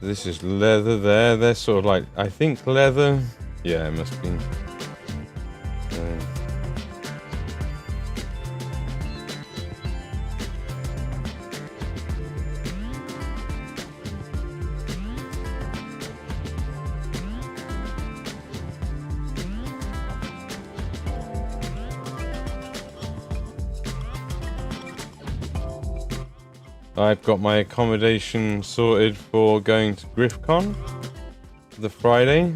Speaker 1: This is leather there. They're sort of like, I think leather. Yeah, it must be. I've got my accommodation sorted for going to GriffCon the Friday.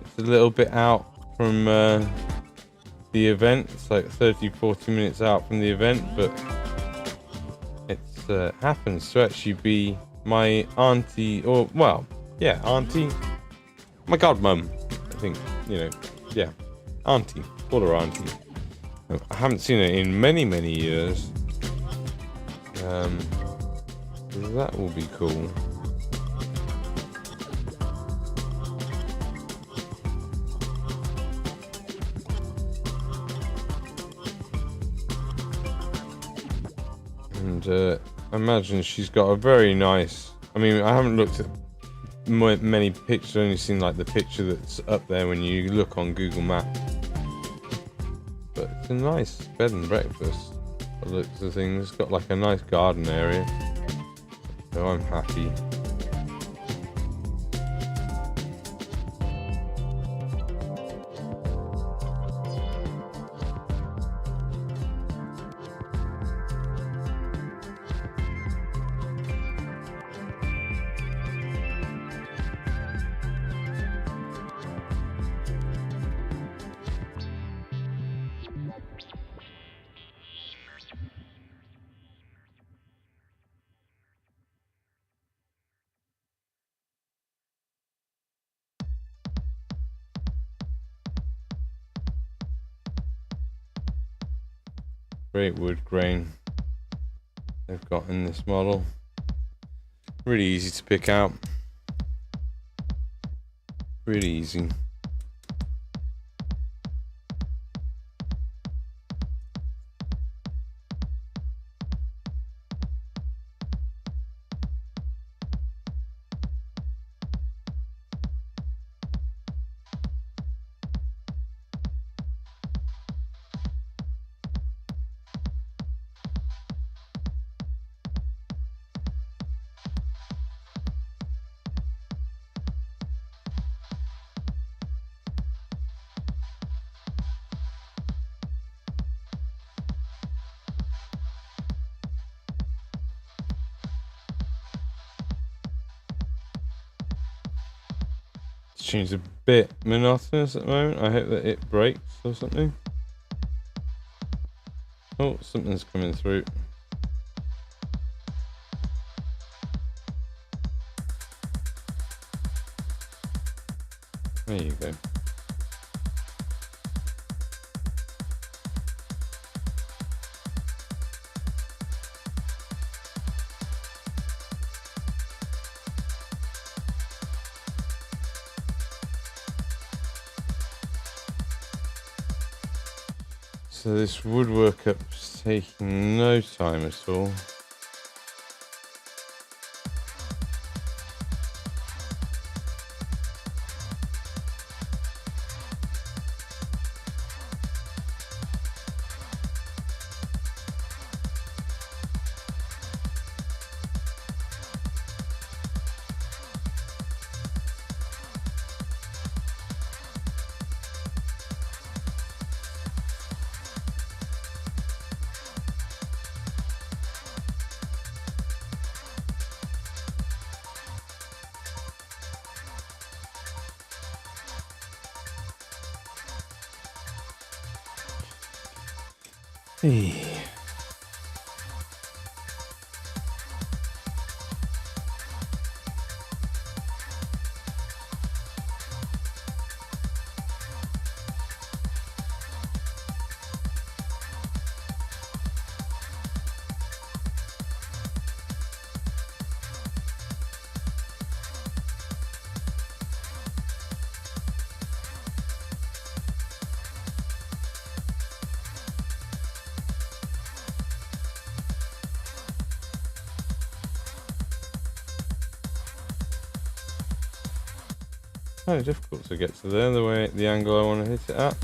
Speaker 1: It's a little bit out from the event. It's like 30-40 minutes out from the event, but it happens to actually be my auntie, or well, yeah, auntie, my godmum, I think, you know, yeah, auntie, call her auntie. I haven't seen her in many years. That will be cool. And I imagine she's got a very nice, I mean, I haven't looked at many pictures, I've only seen like the picture that's up there when you look on Google Maps. But it's a nice bed and breakfast. It looks the thing. It's got like a nice garden area, so I'm happy. Great wood grain they've got in this model. Really easy to pick out. Really easy. Seems a bit monotonous at the moment. I hope that it breaks or something. Oh, something's coming through. There you go. So this woodwork up's taking no time at all. Hey. kind of difficult to get to there, the angle I want to hit it at.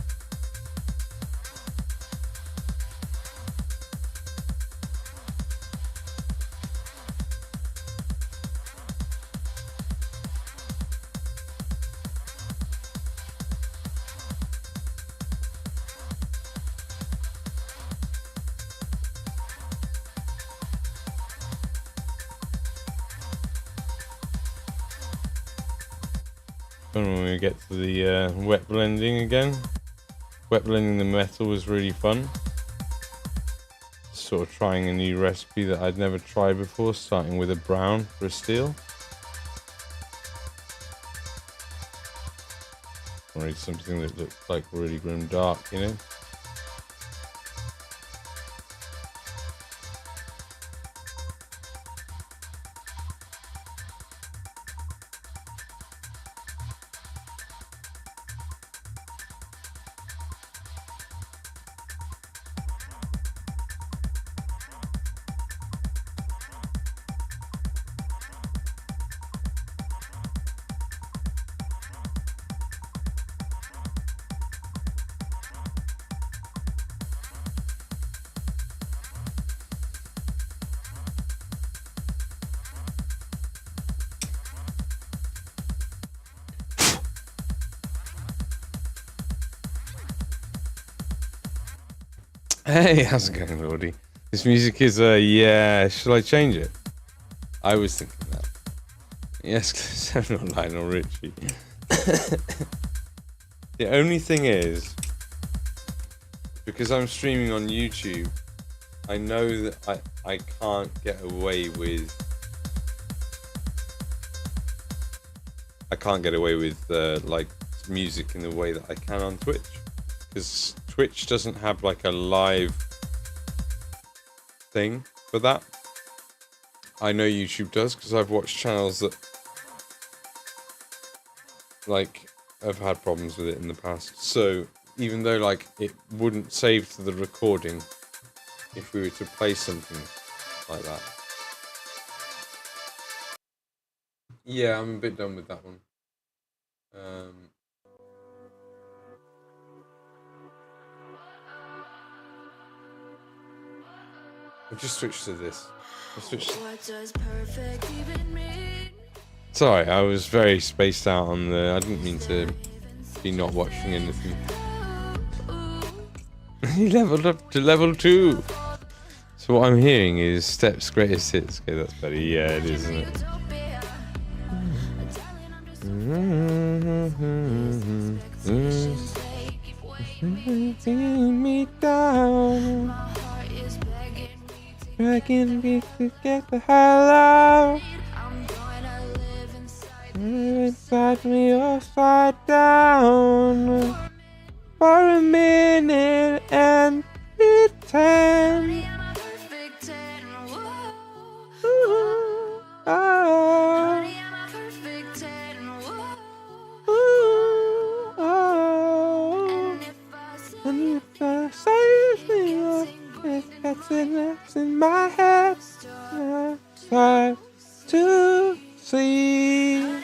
Speaker 1: When we get to the wet blending again. Wet blending the metal was really fun. Sort of trying a new recipe that I'd never tried before, starting with a brown for a steel. Or something that looked like really grim dark, you know? Hey, how's it going, Lordy? This music is, yeah, should I change it? I was thinking that. Yes, 7 on Lionel Richie. The only thing is, because I'm streaming on YouTube, I know that I can't get away with... I can't get away with, like, music in the way that I can on Twitch. Because Twitch doesn't have like a live thing for that. I know YouTube does because I've watched channels that like have had problems with it in the past. So even though like it wouldn't save to the recording if we were to play something like that. Yeah, I'm a bit done with that one. I've just switched to this. Sorry, I was very spaced out on the... I didn't mean to be not watching anything. He leveled up to level 2! So what I'm hearing is Steps Greatest Hits. Okay, that's better. Yeah, it is, isn't it? Me down. Begging me to get the hell out. Inside me upside down for a minute and pretend. Ooh, oh. Ooh, oh. And if I say me if that's in my head, I try to see.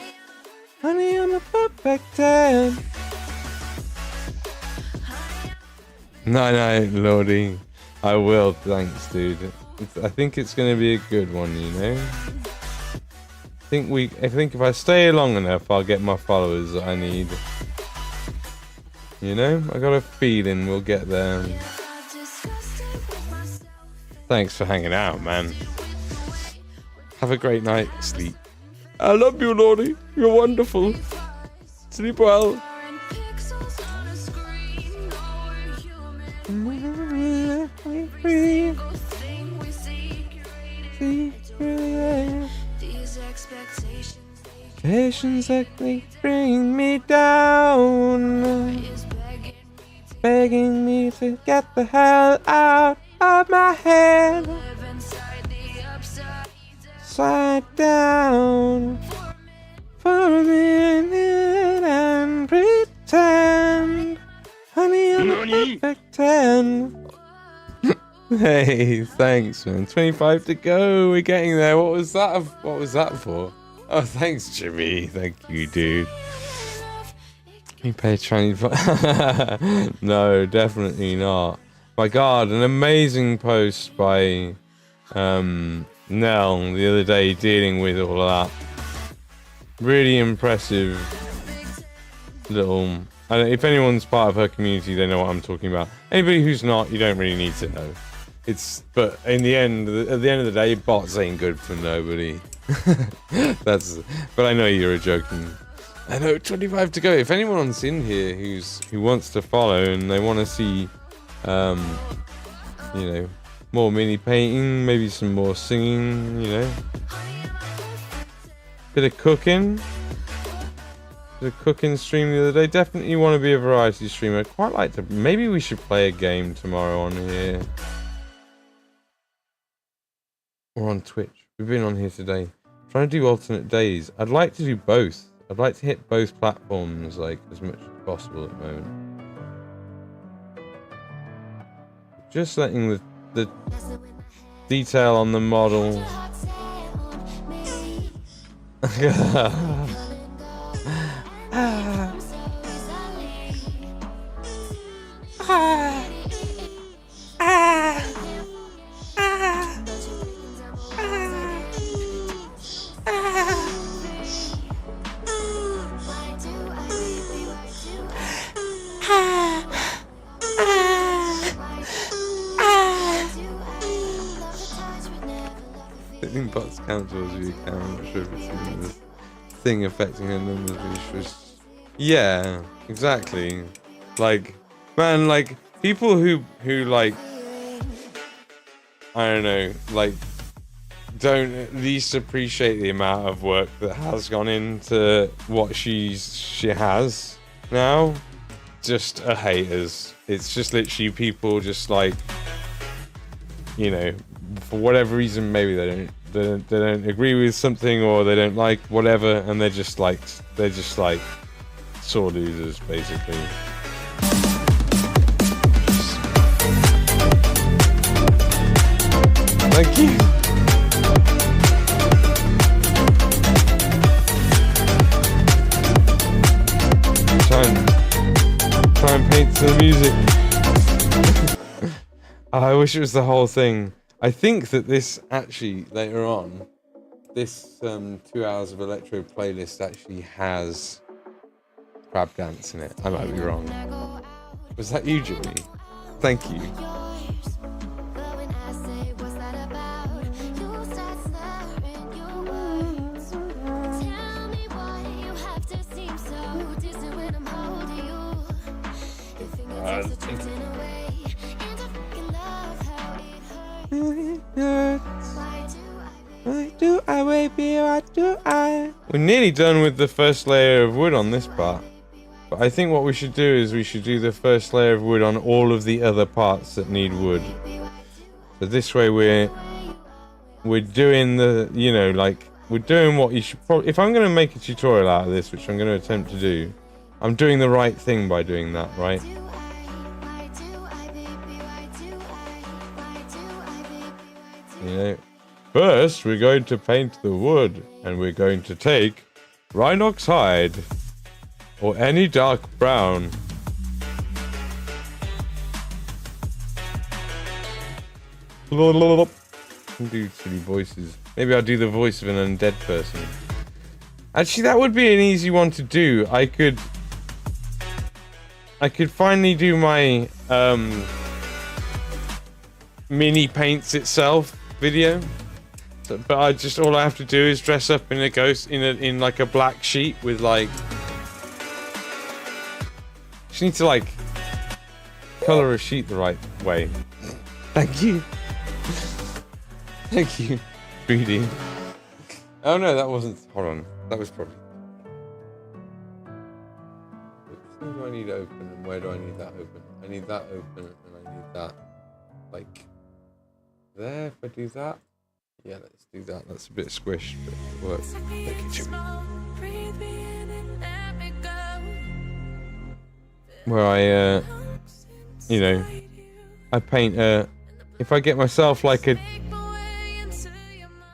Speaker 1: Honey, I'm a perfect 10. No, Lordy. I will, thanks, dude. I think it's going to be a good one, you know? I think if I stay long enough, I'll get my followers that I need. You know? I got a feeling we'll get there. Thanks for hanging out, man. Have a great night. Sleep. I love you, Lordy. You're wonderful. Sleep well. Expectations that they bring me down, begging me to get the hell out of my head. Slide down for a minute and pretend, honey, I'm a perfect 10. Hey, thanks, man. 25 to go. We're getting there. What was that for? Oh, thanks, Jimmy. Thank you, dude. Can you pay Chinese? No, definitely not. My God, an amazing post by Nell the other day dealing with all of that. Really impressive little. If anyone's part of her community, they know what I'm talking about. Anybody who's not, you don't really need to know. But in the end, at the end of the day, bots ain't good for nobody. But I know you're joking. I know, 25 to go. If anyone's in here who wants to follow and they want to see, more mini painting, maybe some more singing, bit of cooking. The cooking stream the other day. Definitely want to be a variety streamer. I'd quite like to. Maybe we should play a game tomorrow on here. Or on Twitch. We've been on here today. Trying to do alternate days. I'd like to do both. I'd like to hit both platforms like as much as possible at the moment. Just letting the detail on the model. I think bots count towards you can. I'm not sure if it's this thing affecting her numbers. Yeah, exactly. Like, man, like people who like, I don't know, like don't at least appreciate the amount of work that has gone into what she has now. Just are haters. It's just literally people just like, for whatever reason, maybe they don't agree with something or they don't like whatever, and they're just like sore losers basically. Thank you. Try and paint to the music. I wish it was the whole thing. I think that this actually, later on, this 2 hours of electro playlist actually has crab dance in it. I might be wrong. Was that you, Jimmy? Thank you. We're nearly done with the first layer of wood on this part, but I think what we should do is we should do the first layer of wood on all of the other parts that need wood. So this way we're doing the, we're doing what you should probably, if I'm going to make a tutorial out of this, which I'm going to attempt to do, I'm doing the right thing by doing that, right? First we're going to paint the wood, and we're going to take Rhinox hide or any dark brown. Do silly voices. Maybe I'll do the voice of an undead person. Actually, that would be an easy one to do. I could finally do my mini paints itself video. But all I have to do is dress up in a ghost in like a black sheet with like. Just need to like color a sheet the right way. Thank you. Thank you, 3D. Oh no, that wasn't. Hold on, that was probably. Which do I need open, and where do I need that open? I need that open, and I need that like there. If I do that. Yeah, let's do that. That's a bit squished, but it works. Thank you, Jimmy. Where I paint if I get myself like a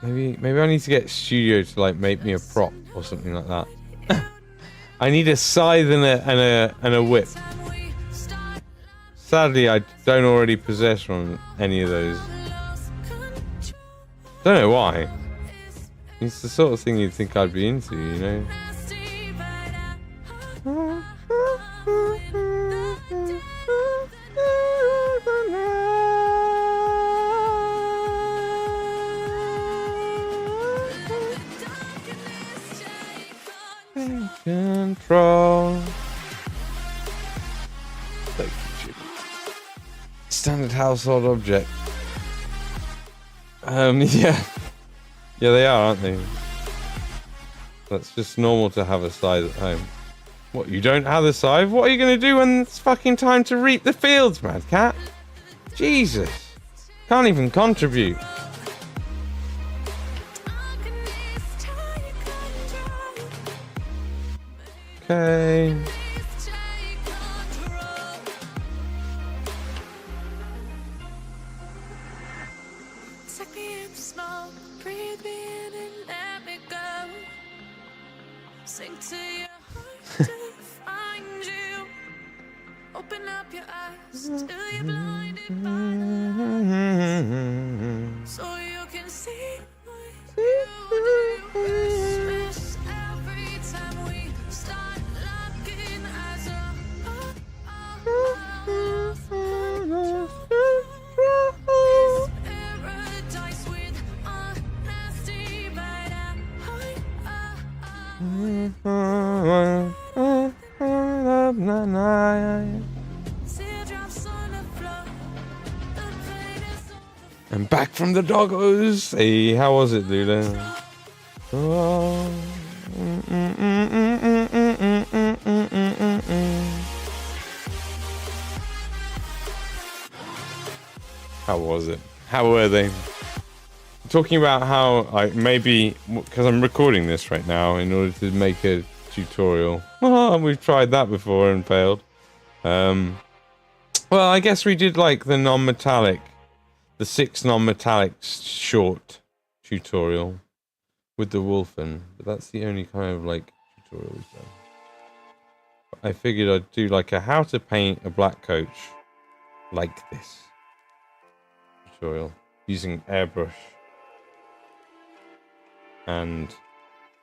Speaker 1: maybe I need to get a studio to like make me a prop or something like that.
Speaker 2: I need a scythe and a whip. Sadly, I don't already possess one any of those. Don't know why. It's the sort of thing you'd think I'd be into, you know? Control. Standard household object. Yeah. Yeah, they are, aren't they? That's just normal to have a scythe at home. What, you don't have a scythe? What are you going to do when it's fucking time to reap the fields, mad cat? Jesus. Can't even contribute. Okay.
Speaker 3: Sing to your heart to find you. Open up your eyes till you're blinded by the lights, so you can see what you do best. Every time we start looking as a paradise with honesty, but
Speaker 2: I'm back from the doggos. Hey, how was it, Lula? Oh. How was it? How were they? Talking about how I maybe, because I'm recording this right now in order to make a tutorial. Oh, we've tried that before and failed. Well, I guess we did like the non-metallic, the 6 non-metallic short tutorial with the Wolfen, but that's the only kind of like tutorial we've done. I figured I'd do like a how to paint a black coach like this tutorial using airbrush and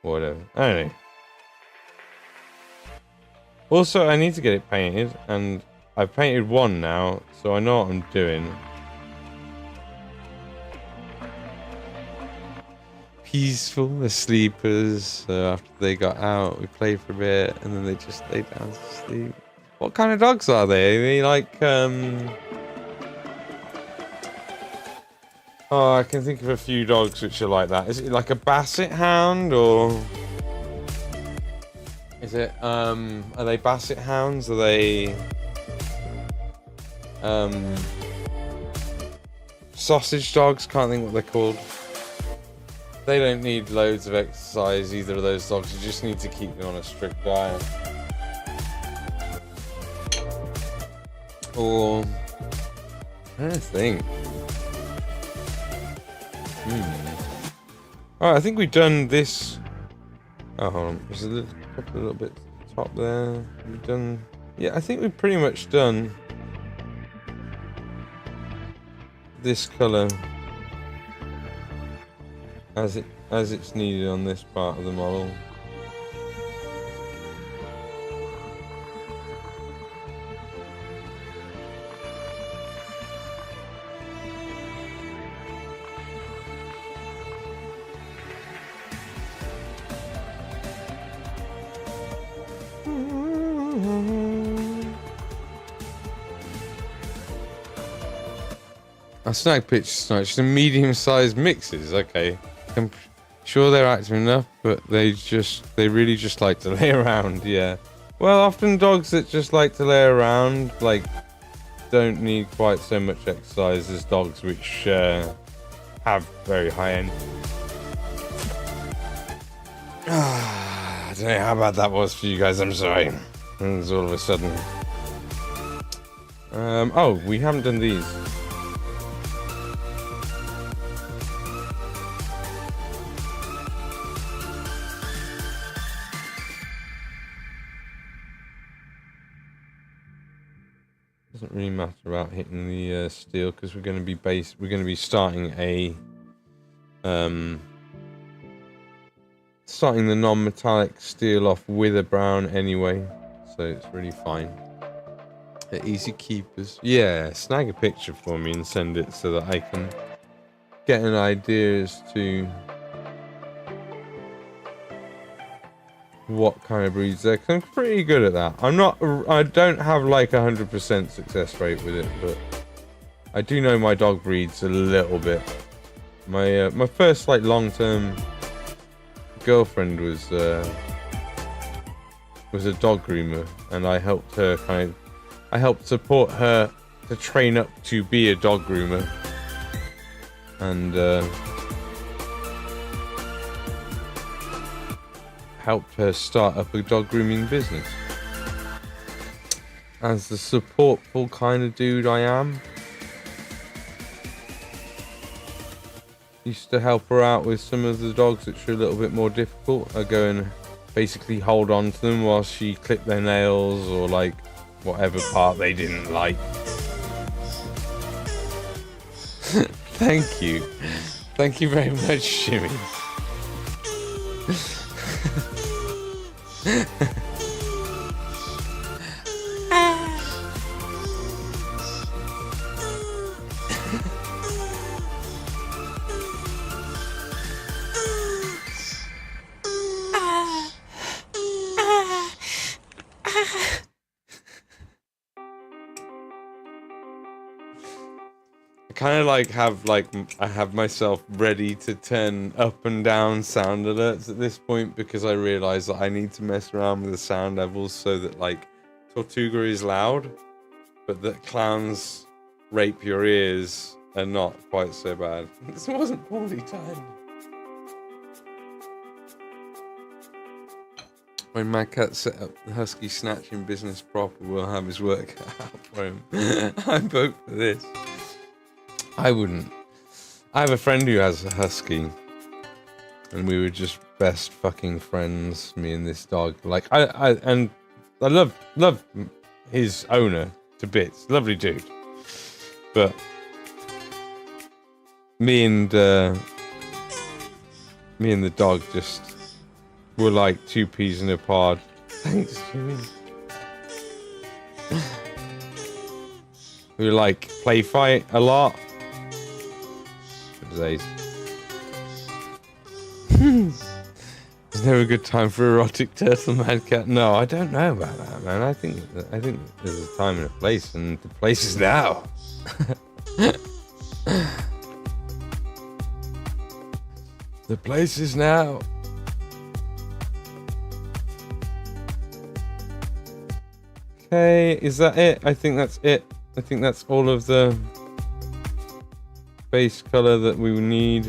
Speaker 2: whatever. I don't know. Also, I need to get it painted, and I've painted one now, so I know what I'm doing. Peaceful, the sleepers. So after they got out, we played for a bit, and then they just lay down to sleep. What kind of dogs are they? Are they like, oh, I can think of a few dogs which are like that. Is it like a basset hound, or is it, are they basset hounds? Are they, sausage dogs? Can't think what they're called. They don't need loads of exercise, either of those dogs. You just need to keep them on a strict diet. Or, I don't think. Alright, I think we've done this. Oh, hold on. There's a couple of little bits at the top there. We've done. Yeah, I think we've pretty much done this colour as it's needed on this part of the model. A snag pitch tonight, just a medium-sized mixes. Okay, I'm sure they're active enough, but they really just like to lay around. Yeah. Well, often dogs that just like to lay around, like, don't need quite so much exercise as dogs which have very high end. I don't know how bad that was for you guys. I'm sorry. It was all of a sudden. Oh, we haven't done these.
Speaker 1: Doesn't really matter about hitting the steel because we're going to be starting a starting the non-metallic steel off with a brown anyway, so it's really fine. They're easy keepers. Yeah, snag a picture for me and send it so that I can get an idea as to what kind of breeds they're. 'Cause I'm pretty good at that. I don't have like 100% success rate with it, but I do know my dog breeds a little bit. My first like long-term girlfriend was a dog groomer, and I helped her I helped support her to train up to be a dog groomer, and helped her start up a dog grooming business. As the supportful kind of dude I am, used to help her out with some of the dogs which are a little bit more difficult. I go and basically hold on to them while she clipped their nails or like whatever part they didn't like. Thank you. Thank you very much, Shimmy. Kind of like I have myself ready to turn up and down sound alerts at this point, because I realize that I need to mess around with the sound levels so that like Tortuga is loud, but that clowns rape your ears are not quite so bad. This wasn't poorly timed. When my cat set up the husky snatching business proper, we'll have his work out for him. I'm booked for this. I wouldn't. I have a friend who has a husky, and we were just best fucking friends, me and this dog. Like I love his owner to bits. Lovely dude. But me and the dog just were like two peas in a pod. Thanks, Jimmy. We like play fight a lot. There's never a good time for erotic turtle mad cat. No, I don't know about that, man. I think there's a time and a place, and the place is now. The place is now. Okay, is that it? I think that's it. I think that's all of the base color that we need.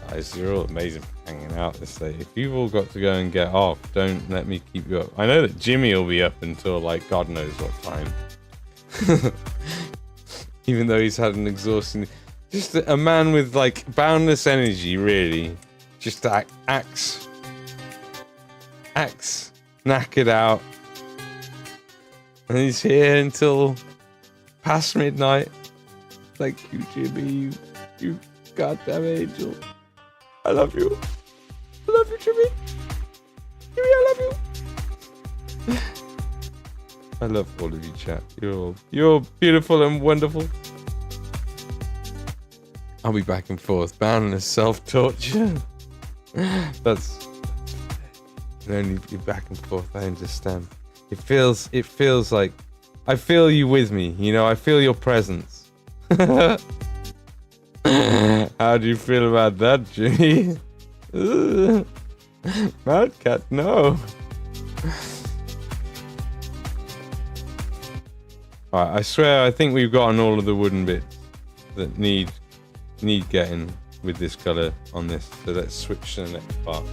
Speaker 1: Guys, you're all amazing for hanging out this day. If you've all got to go and get off, don't let me keep you up. I know that Jimmy will be up until like God knows what time. Even though he's had an exhausting... Just a man with like boundless energy, really. Just axe knackered out. And he's here until past midnight. Thank you, Jimmy. You goddamn angel. I love you. I love you, Jimmy. Jimmy, I love you. I love all of you, chat. You're beautiful and wonderful. I'll be back and forth. Boundless self-torture. That's... only be back and forth, I understand. It feels like... I feel you with me, you know? I feel your presence. How do you feel about that, Jimmy? Mad cat, no. Alright, I swear I think we've gotten all of the wooden bits that need getting. with this color on this. So let's switch to the next part.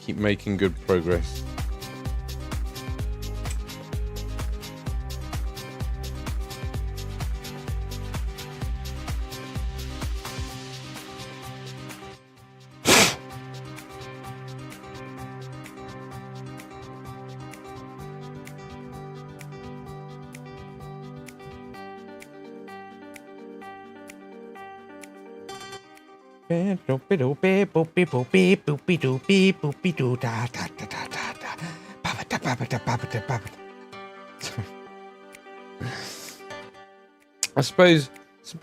Speaker 1: Keep making good progress. I suppose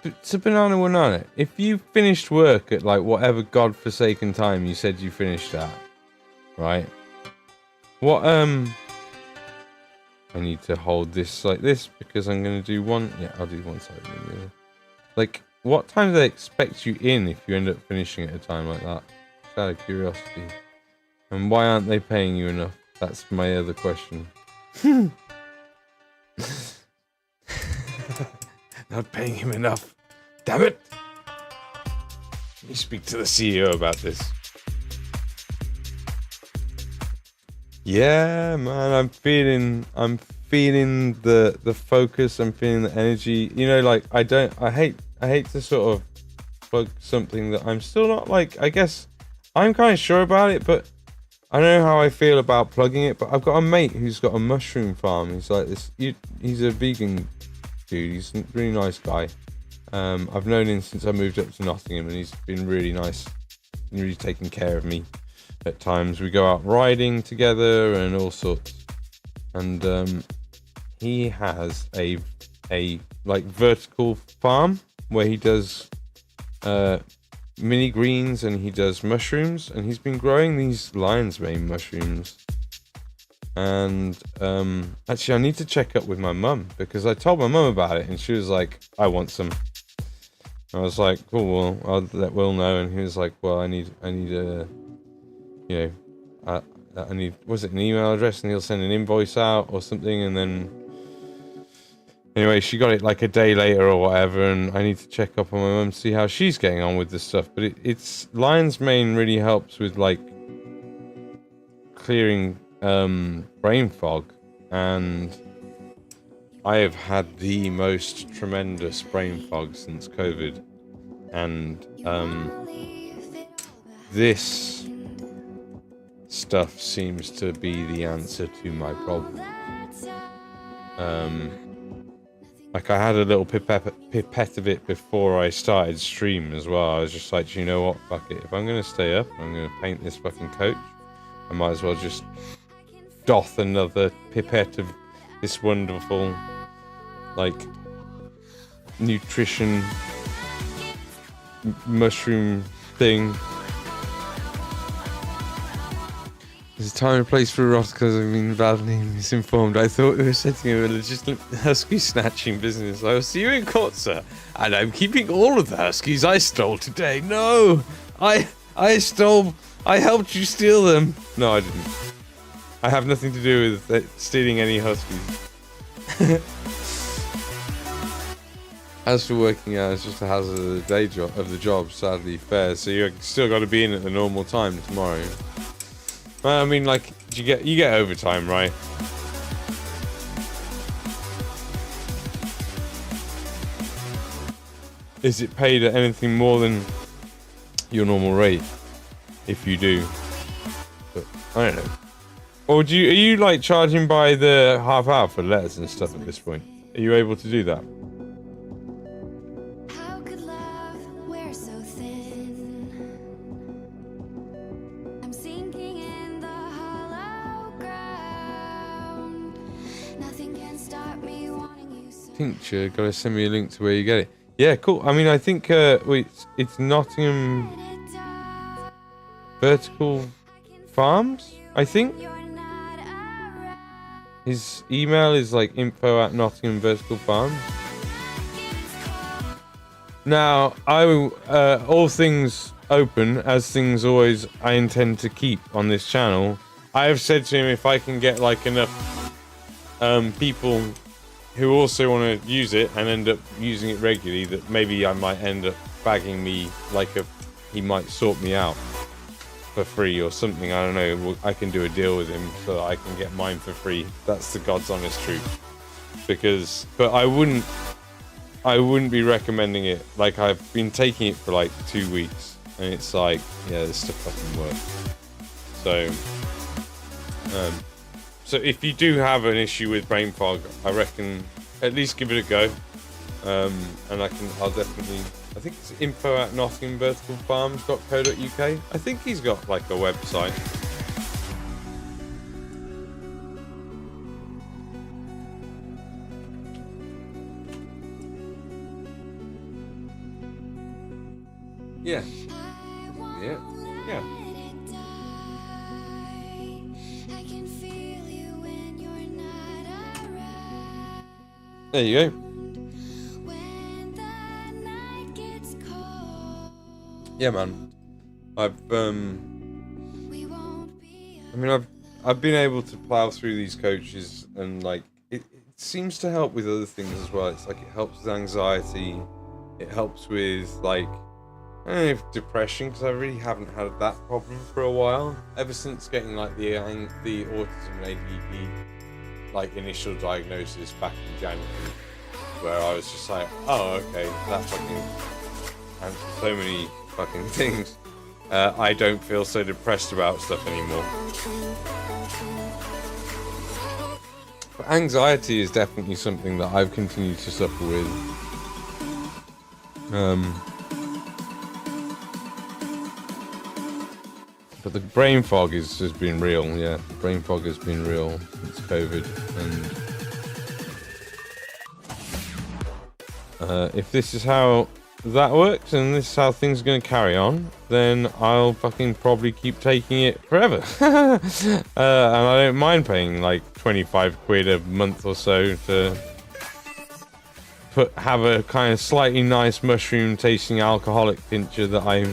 Speaker 1: it's a banana. If you finished work at like whatever godforsaken time you said you finished at, right? What I need to hold this like this because I'm gonna do one. Yeah, I'll do one side. Like, what time do they expect you in if you end up finishing at a time like that? Just out of curiosity. And why aren't they paying you enough? That's my other question. Not paying him enough. Damn it! Let me speak to the CEO about this. Yeah, man, I'm feeling the focus. I'm feeling the energy. You know, like I hate to sort of plug something that I'm still not like. I guess I'm kind of sure about it, but I don't know how I feel about plugging it. But I've got a mate who's got a mushroom farm. He's like this. He's a vegan dude. He's a really nice guy. I've known him since I moved up to Nottingham, and he's been really nice and really taking care of me. At times we go out riding together and all sorts. And he has a like vertical farm where he does mini greens and he does mushrooms, and he's been growing these lion's mane mushrooms. And actually I need to check up with my mum because I told my mum about it and she was like, I want some. I was like, cool, well, I'll let Will know. And he was like, well, I need a, you know, I need, was it an email address, and he'll send an invoice out or something. And then anyway, she got it like a day later or whatever, and I need to check up on my mum to see how she's getting on with this stuff. But it's lion's mane really helps with like clearing brain fog, and I have had the most tremendous brain fog since COVID, and this stuff seems to be the answer to my problem. Like I had a little pipette of it before I started stream as well. I was just like, you know what, fuck it. If I'm gonna stay up, I'm gonna paint this fucking coach. I might as well just doff another pipette of this wonderful, like, nutrition mushroom thing. There's a time and place for Ross because I've been badly misinformed. I thought we were setting a legitimate husky snatching business. I will see you in court, sir. And I'm keeping all of the huskies I stole today. No! I helped you steal them. No, I didn't. I have nothing to do with stealing any huskies. As for working hours, just a hazard of the job, sadly fair. So you still got to be in at the normal time tomorrow. I mean, like, you get overtime, right? Is it paid at anything more than your normal rate? If you do, but I don't know. Or are you like charging by the half hour for letters and stuff at this point? Are you able to do that? Tincture, gotta send me a link to where you get it. Yeah, cool. I mean, I think it's Nottingham Vertical Farms, I think. His email is like info@Nottingham Vertical Farms. Now, all things open, as things always I intend to keep on this channel. I have said to him if I can get like enough people
Speaker 2: who also want to use it and end up using it regularly, that maybe I might end up bagging me like he might sort me out for free or something. I don't know. I can do a deal with him so that I can get mine for free. That's the God's honest truth. But I wouldn't be recommending it. Like, I've been taking it for like 2 weeks and it's like, yeah, this stuff doesn't work. So if you do have an issue with brain fog, I reckon at least give it a go. And I'll definitely, I think it's info@nottinghamverticalfarms.co.uk. I think he's got like a website. Yeah. There you go. Yeah, man. I've been able to plow through these coaches, and like it seems to help with other things as well. It's like it helps with anxiety. It helps with like, I don't know if depression, because I really haven't had that problem for a while. Ever since getting like the autism and ADD like initial diagnosis back in January, where I was just like, oh, okay, that fucking answers so many fucking things. I don't feel so depressed about stuff anymore. But anxiety is definitely something that I've continued to suffer with. But the brain fog has been real, yeah. The brain fog has been real since COVID, and if this is how that works and this is how things are going to carry on, then I'll fucking probably keep taking it forever. And I don't mind paying like 25 quid a month or so to have a kind of slightly nice mushroom tasting alcoholic tincture that I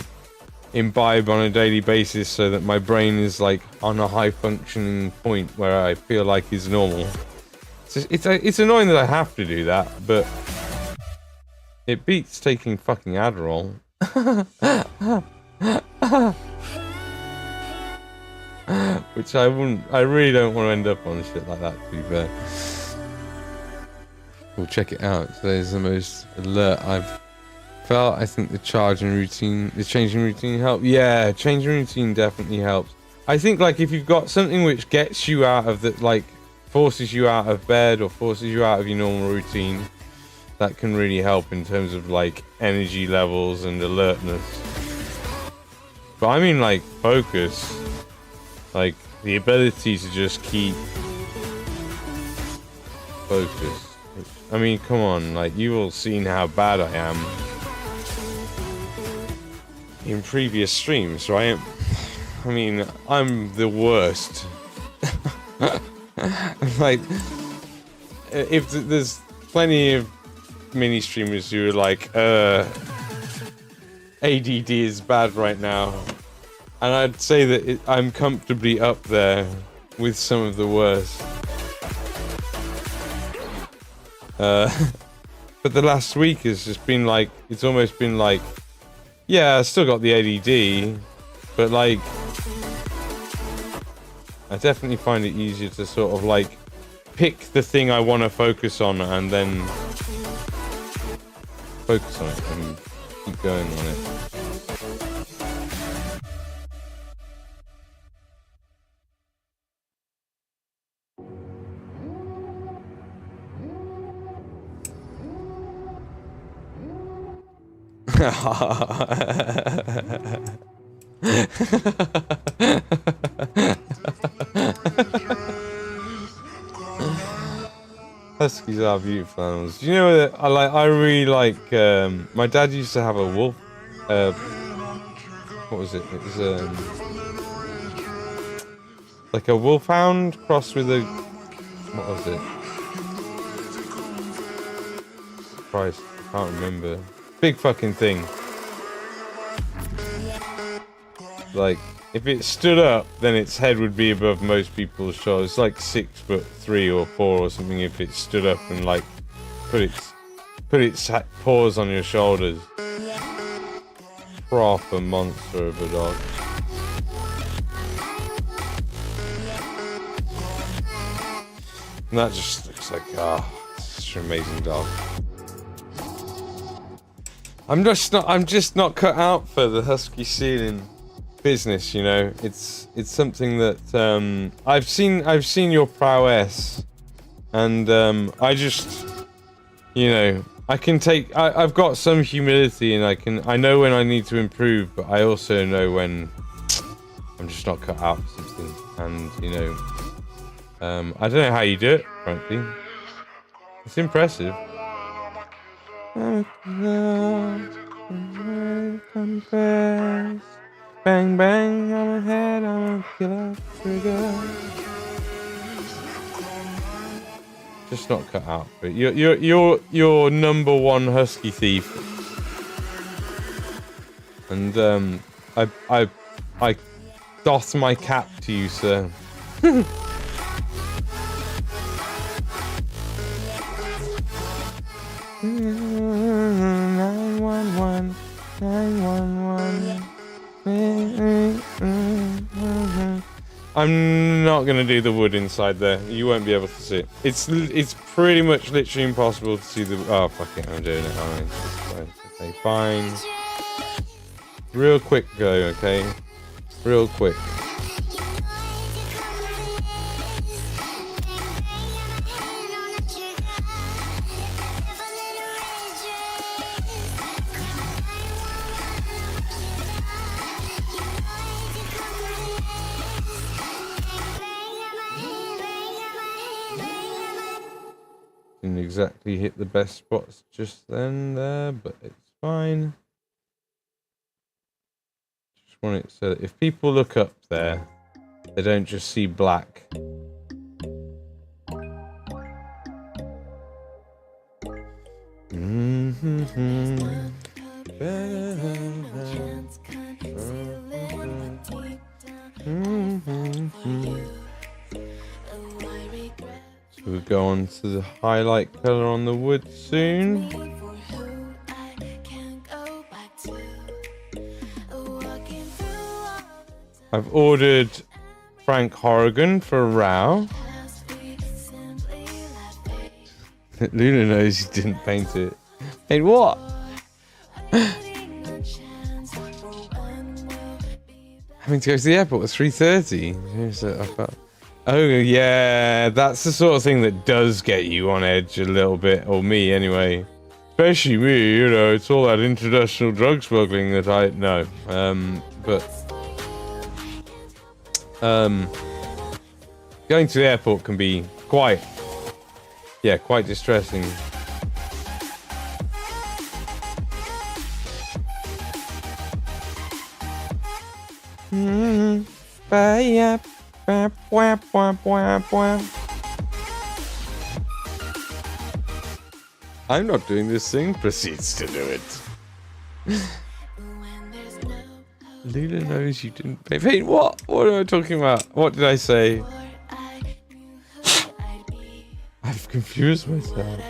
Speaker 2: imbibe on a daily basis, so that my brain is like on a high functioning point where I feel like is normal. It's annoying that I have to do that, but it beats taking fucking Adderall. Which I really don't want to end up on shit like that, to be fair. We'll check it out. Today's the most alert I've felt. I think the changing routine helped. Yeah, changing routine definitely helps. I think like if you've got something which gets you out of the, like forces you out of bed or forces you out of your normal routine, that can really help in terms of like energy levels and alertness. But I mean like focus, like the ability to just keep focused. I mean, come on, like you've all seen how bad I am in previous streams, right? I mean, I'm the worst. Like, if there's plenty of mini streamers who are like, ADD is bad right now, and I'd say that I'm comfortably up there with some of the worst. But the last week has just been like, it's almost been like, yeah, I still got the ADD, but like, I definitely find it easier to sort of like pick the thing I want to focus on and then focus on it and keep going on it. Huskies are beautiful animals. Do you know that I really like my dad used to have a wolf, what was it? It was like a wolfhound crossed with a, what was it? Christ, I can't remember. Big fucking thing. Like, if it stood up, then its head would be above most people's shoulders. It's like 6'3" or 4" or something. If it stood up and like put its paws on your shoulders. Proper monster of a dog. And that just looks like such an amazing dog. I'm just not cut out for the husky ceiling business, you know. It's something that I've seen your prowess, and I just, you know, I've got some humility, and I know when I need to improve, but I also know when I'm just not cut out for something. And you know, I don't know how you do it, frankly. It's impressive. Bang bang on my head, I'm a killer trigger. Just not cut out for it. You're number one husky thief. And I doff my cap to you, sir. 911, 911. I'm not gonna do the wood inside there. You won't be able to see it. It's pretty much literally impossible to see the. Oh fuck it, I'm doing it. Okay, fine. Real quick go, okay? Real quick. Didn't exactly hit the best spots just then there, but it's fine. Just want it so that if people look up there, they don't just see black. So we'll go on to the highlight color on the wood soon. I've ordered Frank Horrigan for a row. Luna knows he didn't paint it. Hey, what? Having to go to the airport at 3:30. Oh yeah, that's the sort of thing that does get you on edge a little bit, or me anyway. Especially me, you know, it's all that international drug smuggling that I know. Going to the airport can be quite distressing. I'm not doing this thing, proceeds to do it. Lula knows you didn't pay. Wait, what? What am I talking about? What did I say? I've confused myself.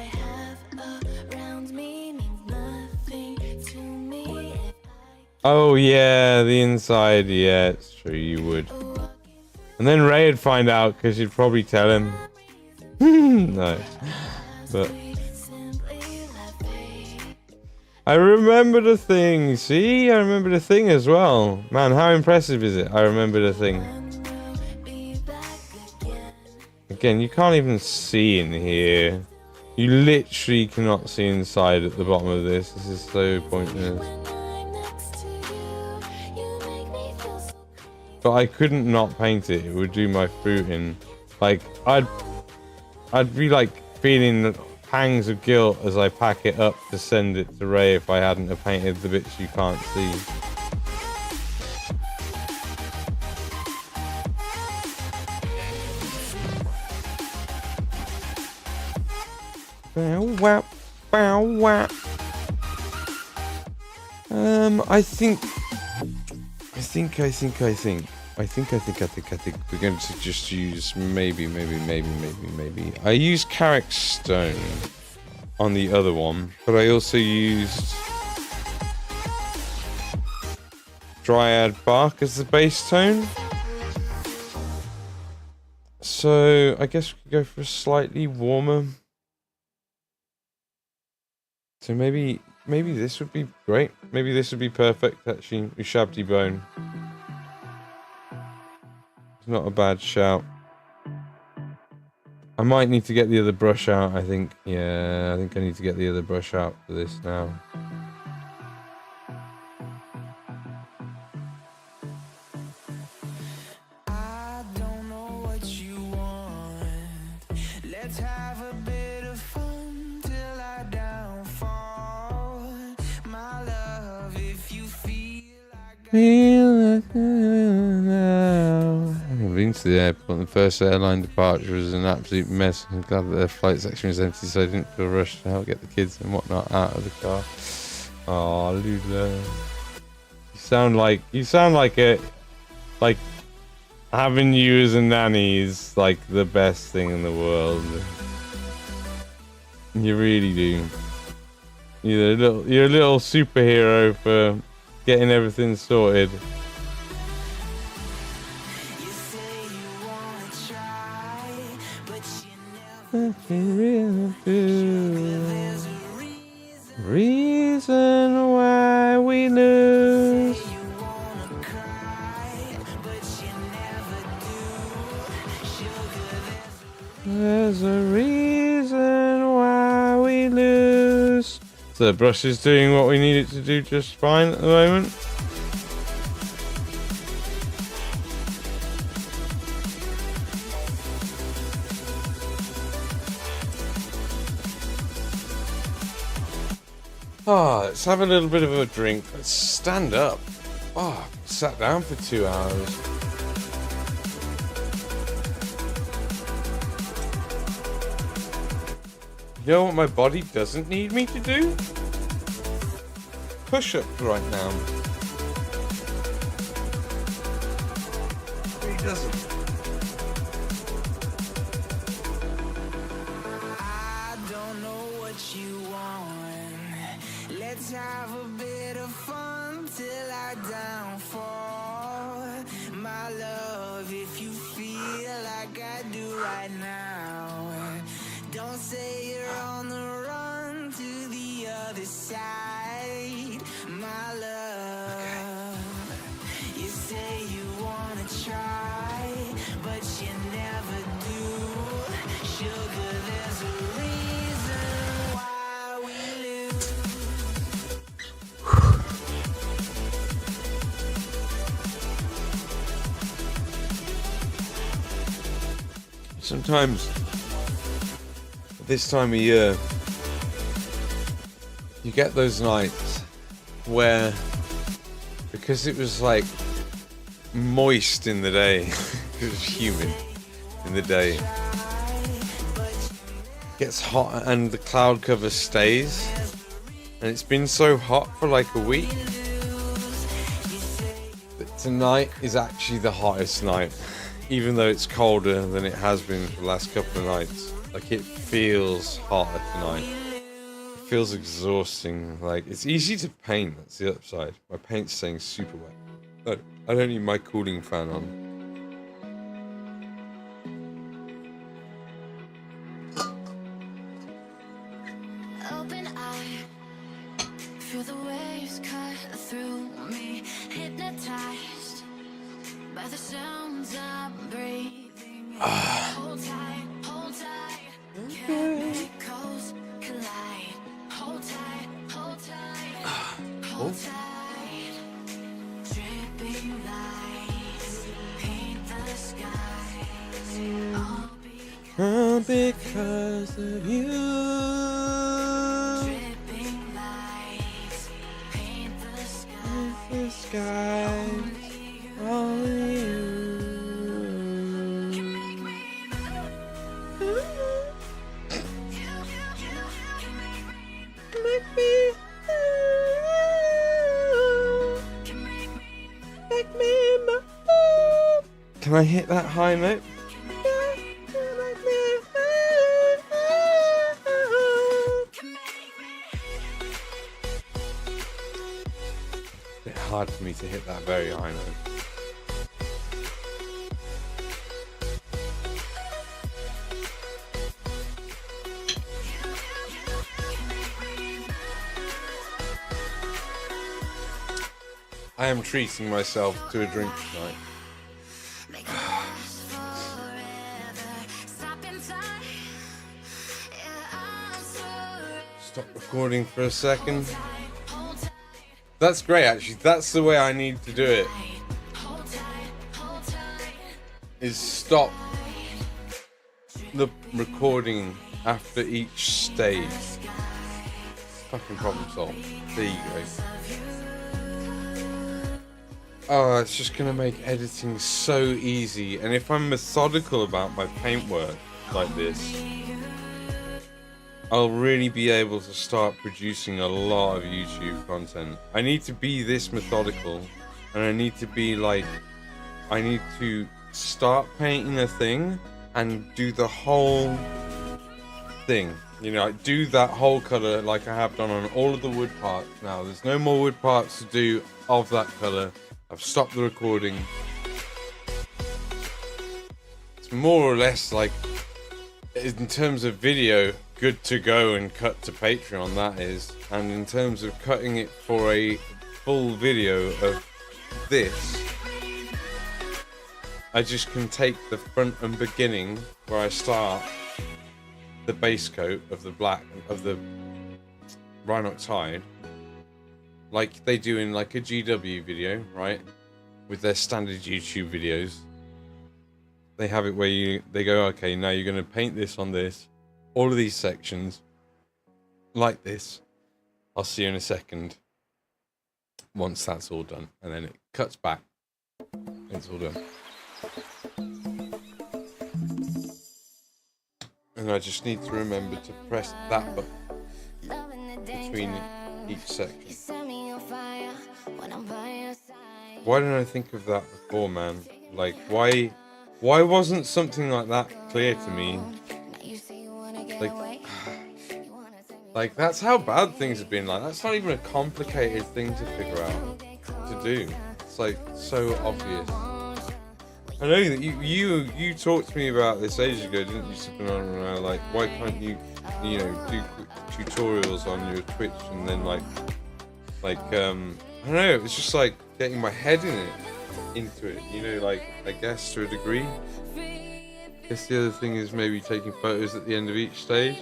Speaker 2: Oh yeah, the inside. Yeah, it's true. You would. And then Ray would find out because you'd probably tell him. No, but I remember the thing. See, I remember the thing as well. Man, how impressive is it? I remember the thing. Again, you can't even see in here. You literally cannot see inside at the bottom of this. This is so pointless. But I couldn't not paint it. It would do my fruit in. Like, I'd be like feeling pangs of guilt as I pack it up to send it to Ray if I hadn't have painted the bits you can't see. Bow wow, bow wow. I
Speaker 1: I think we're going to just use maybe. I used Carrick Stone on the other one, but I also used Dryad Bark as the bass tone. So I guess we could go for a slightly warmer. So maybe this would be great. Maybe this would be perfect, actually. Ushabti Bone. It's not a bad shout. I might need to get the other brush out, I think. Yeah, I think I need to get the other brush out for this now.
Speaker 3: I don't know what you want. Let's have a bit of fun till I downfall. My love, if you feel like
Speaker 1: I've been to the airport. The first airline departure was an absolute mess. I'm glad that the flight section was empty, so I didn't feel rushed to help get the kids and whatnot out of the car. Oh, Lula. You sound like it. Like having you as a nanny is like the best thing in the world. You really do. You're a little superhero for getting everything sorted.
Speaker 3: you say you wanna try, but you never there's a
Speaker 1: Reason why we lose.
Speaker 3: you wanna cry, but you never do. Sugar,
Speaker 1: There's a reason why we lose. So the brush is doing what we need it to do just fine at the moment. Let's have a little bit of a drink. Let's stand up. Sat down for 2 hours. You know what my body doesn't need me to do? Push-ups right now. It really doesn't.
Speaker 3: I don't know what you want. Let's have a bit of fun till I downfall. My love, if you feel like I do right now, don't say you're on the run to the other side. My love, you say you wanna try, but you never do. Sugar, there's a reason why we lose.
Speaker 1: Sometimes, this time of year, you get those nights where, because it was like moist in the day, it was humid in the day, it gets hot and the cloud cover stays, and it's been so hot for like a week that tonight is actually the hottest night, even though it's colder than it has been for the last couple of nights. Like, it feels hotter tonight. It feels exhausting. Like, it's easy to paint. That's the upside. My paint's staying super wet. But I don't need my cooling fan on.
Speaker 3: Open eye, feel the waves cut through me, hypnotized by the sounds I'm breathing. Hold tight, chemicals collide. Hold tight, hold tight. Dripping lights paint the skies. All
Speaker 1: Because of you.
Speaker 3: dripping lights paint the skies.
Speaker 1: The skies. Only you. Make me. make me move. Can I hit that high note? It's a bit hard for me to hit that very high note. I am treating myself to a drink tonight. Stop recording for a second. That's great, actually. That's the way I need to do it. Is stop the recording after each stage. Fucking problem solved. There you go. Oh, it's just gonna make editing so easy. And if I'm methodical about my paintwork like this, I'll really be able to start producing a lot of YouTube content. I need to be this methodical, and I need to be like, I need to start painting a thing and do the whole thing. You know, like do that whole colour like I have done on all of the wood parts now. There's no more wood parts to do of that colour. I've stopped the recording. It's more or less like, in terms of video, good to go and cut to Patreon, that is. And in terms of cutting it for a full video of this, I just can take the front and beginning where I start the base coat of the black, of the Rhinox hide, like they do in like a GW video, right? With their standard YouTube videos. They have it where they go, okay, now you're going to paint this on this, all of these sections, like this. I'll see you in a second, once that's all done. And then it cuts back, it's all done. And I just need to remember to press that button between each section. Why didn't I think of that before, man? Like, why wasn't something like that clear to me? Like that's how bad things have been. Like, that's not even a complicated thing to figure out, to do. It's like so obvious. I know that you talked to me about this ages ago, didn't you, Supernova? Like, why can't you know, do quick tutorials on your Twitch and then like I don't know, it's just like getting my head into it, you know, like, I guess to a degree. I guess the other thing is maybe taking photos at the end of each stage.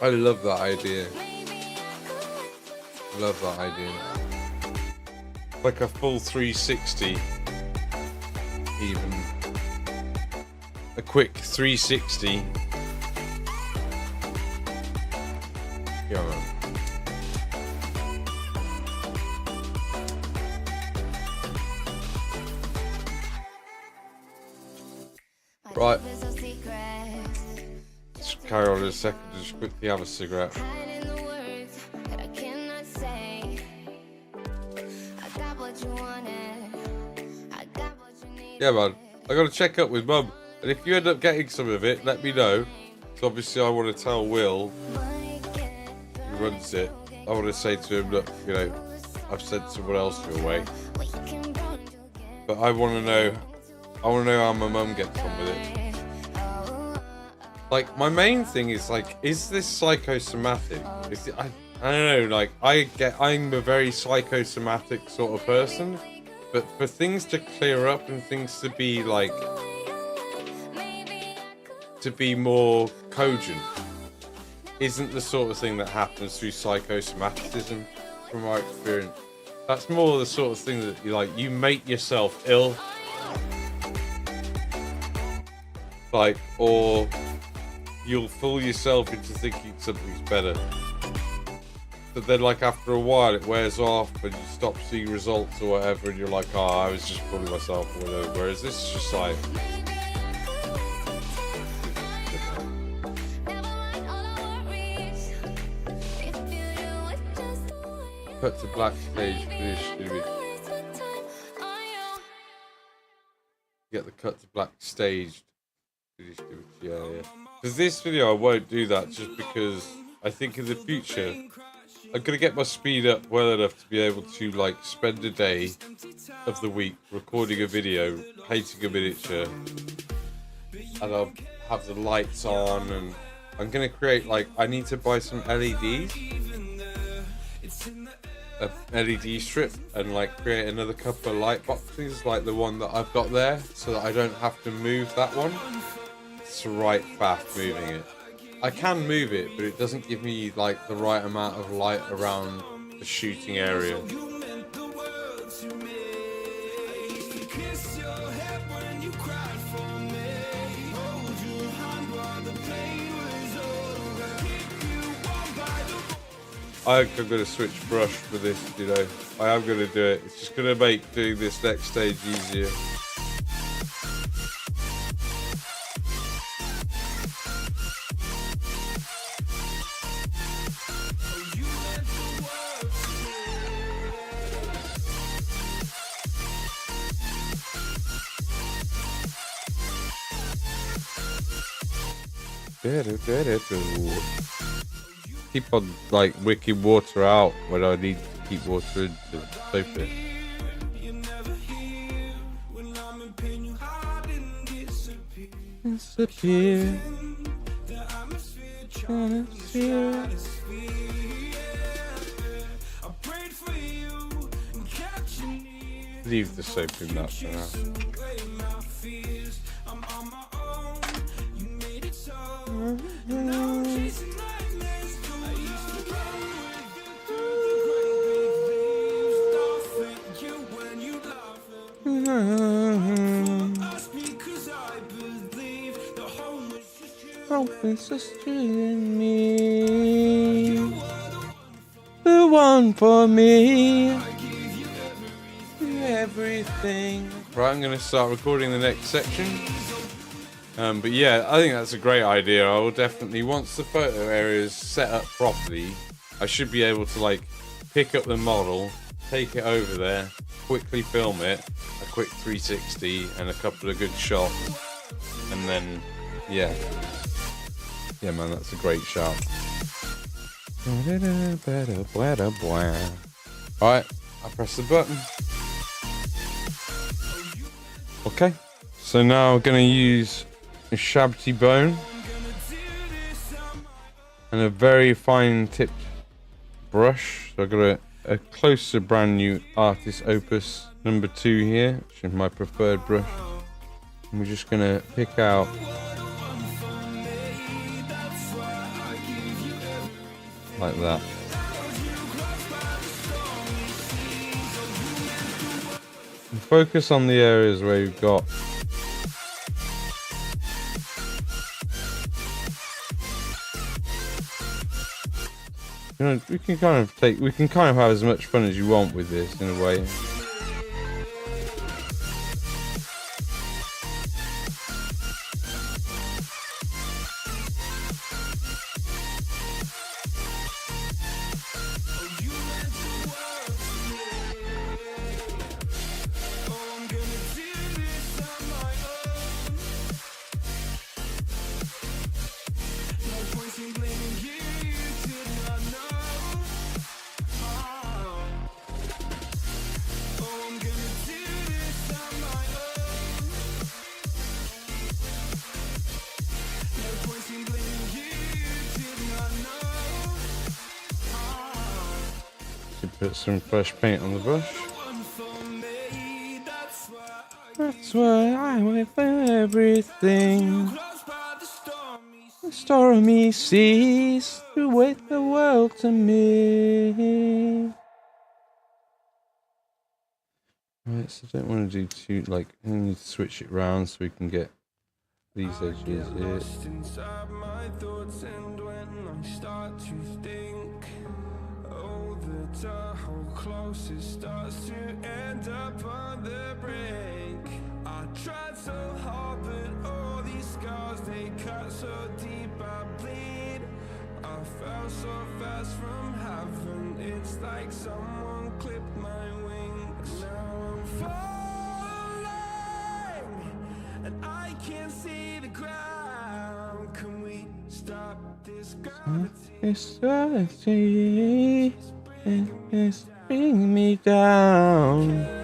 Speaker 1: I love that idea. Love that idea. Like a full 360, even. A quick 360. Yeah, man. Right. Let's carry on in a second to just quickly have a cigarette. Yeah, man. I gotta check up with Mum. And if you end up getting some of it, let me know. So obviously I want to tell Will, who runs it, I want to say to him, look, you know, I've sent someone else your way. But I want to know how my mum gets on with it. Like, my main thing is, like, is this psychosomatic? Is it, I don't know, like, I'm a very psychosomatic sort of person. But for things to clear up and things to be, like, to be more cogent isn't the sort of thing that happens through psychosomaticism, from my experience. That's more the sort of thing that you make yourself ill, like, or you'll fool yourself into thinking something's better, but then like after a while it wears off and you stop seeing results or whatever, and you're like, oh, I was just fooling myself or whatever. Whereas this is just like, cut to black stage finish. Get the cut to black stage. Yeah. For this video, I won't do that just because I think in the future I'm gonna get my speed up well enough to be able to like spend a day of the week recording a video, painting a miniature, and I'll have the lights on, and I'm gonna create like I need to buy some LEDs, a LED strip, and like create another couple of light boxes like the one that I've got there, so that I don't have to move that one. It's right fast moving it. I can move it, but it doesn't give me like the right amount of light around the shooting area. I'm gonna switch brush for this, you know. I am gonna do it. It's just gonna make doing this next stage easier. Keep on like wicking water out when I need to keep water in to soap it. Disappear. Leave the soap in that for now. It's just you and me, the one for me, everything. Right, I'm going to start recording the next section. But yeah, I think that's a great idea. I will definitely, once the photo area is set up properly, I should be able to like pick up the model, take it over there, quickly film it, a quick 360 and a couple of good shots, and then yeah man, that's a great shot. Alright, I press the button. Okay, so now I'm going to use a shabby bone and a very fine tipped brush. So I've got a closer brand new Artist Opus number 2 here, which is my preferred brush. And we're just going to pick out like that. And focus on the areas where you've got you know, we can kind of have as much fun as you want with this in a way. Put some fresh paint on the brush. That's why I wait for everything. The stormy seas to wait the world to me. Right, so I don't want to do too like. I need to switch it round so we can get these edges here. How close it starts to end up on the brink. I tried so hard, but all these scars, they cut so deep I bleed. I fell so fast from heaven
Speaker 4: It's like someone clipped my wings. Now I'm falling, and I can't see the ground. Can we stop this gravity?
Speaker 2: It's gravity, it's bringing me down.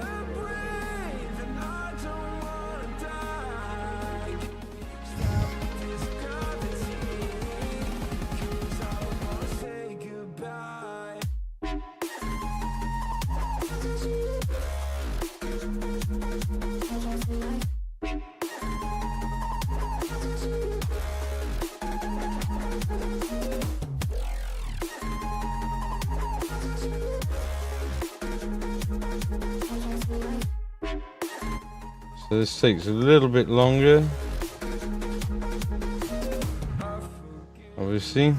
Speaker 2: So this takes a little bit longer, obviously.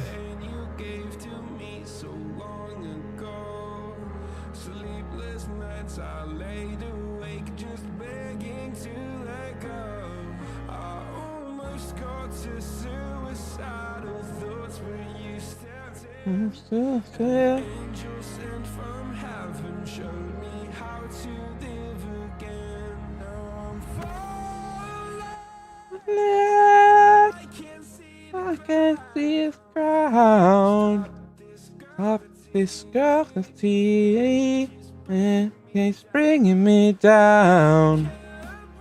Speaker 2: I'm still there.
Speaker 4: Angels sent from heaven showed me how to live again. Now I'm falling.
Speaker 2: I can't see this ground. Up this gravity, and it's bringing me down.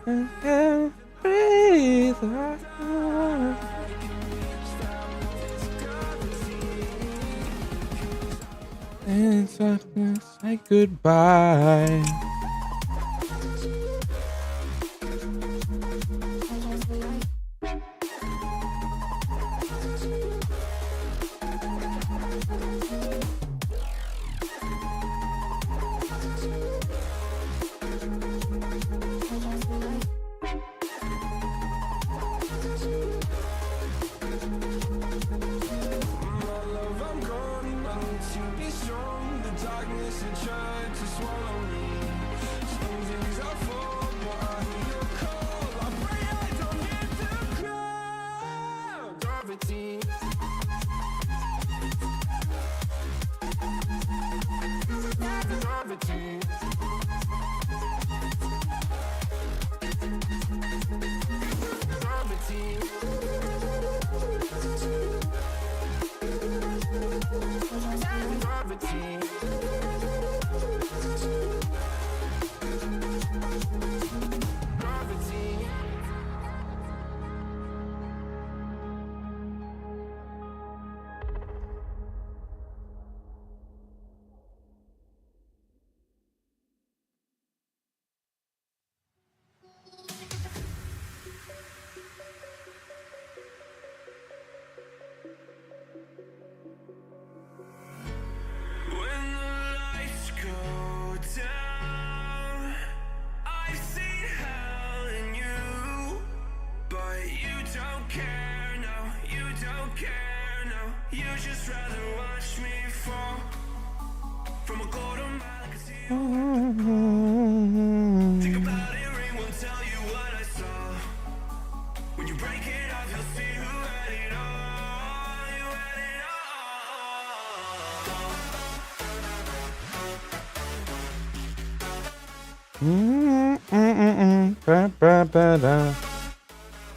Speaker 2: I can't breathe. I can't. And it's time to say goodbye.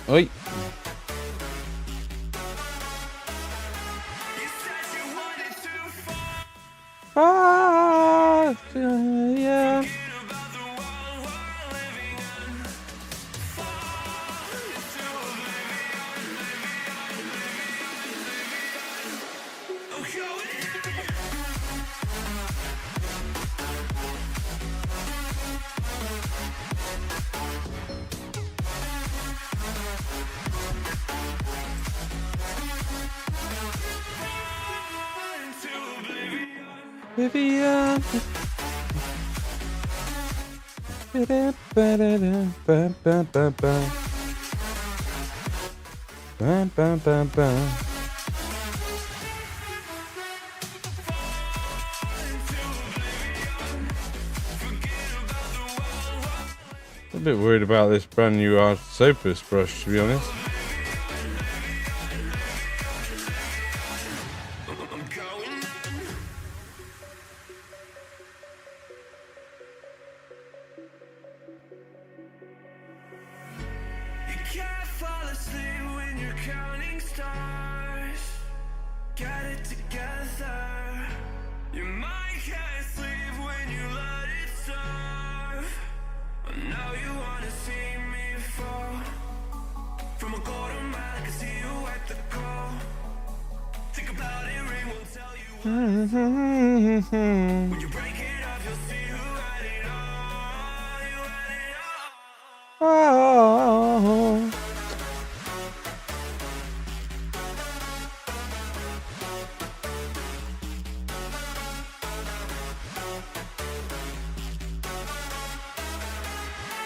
Speaker 2: Oi. Yeah. Vivian. A bit worried about this brand new Artopus brush, to be honest.
Speaker 4: counting stars. Get it together. Your mind can't sleep when you let it serve. Now you wanna see me fall. From a quarter mile, I can see you at the call. Think about it, ring won't tell you what. When you break it off, you'll see who had it all. You had it all.
Speaker 2: Oh.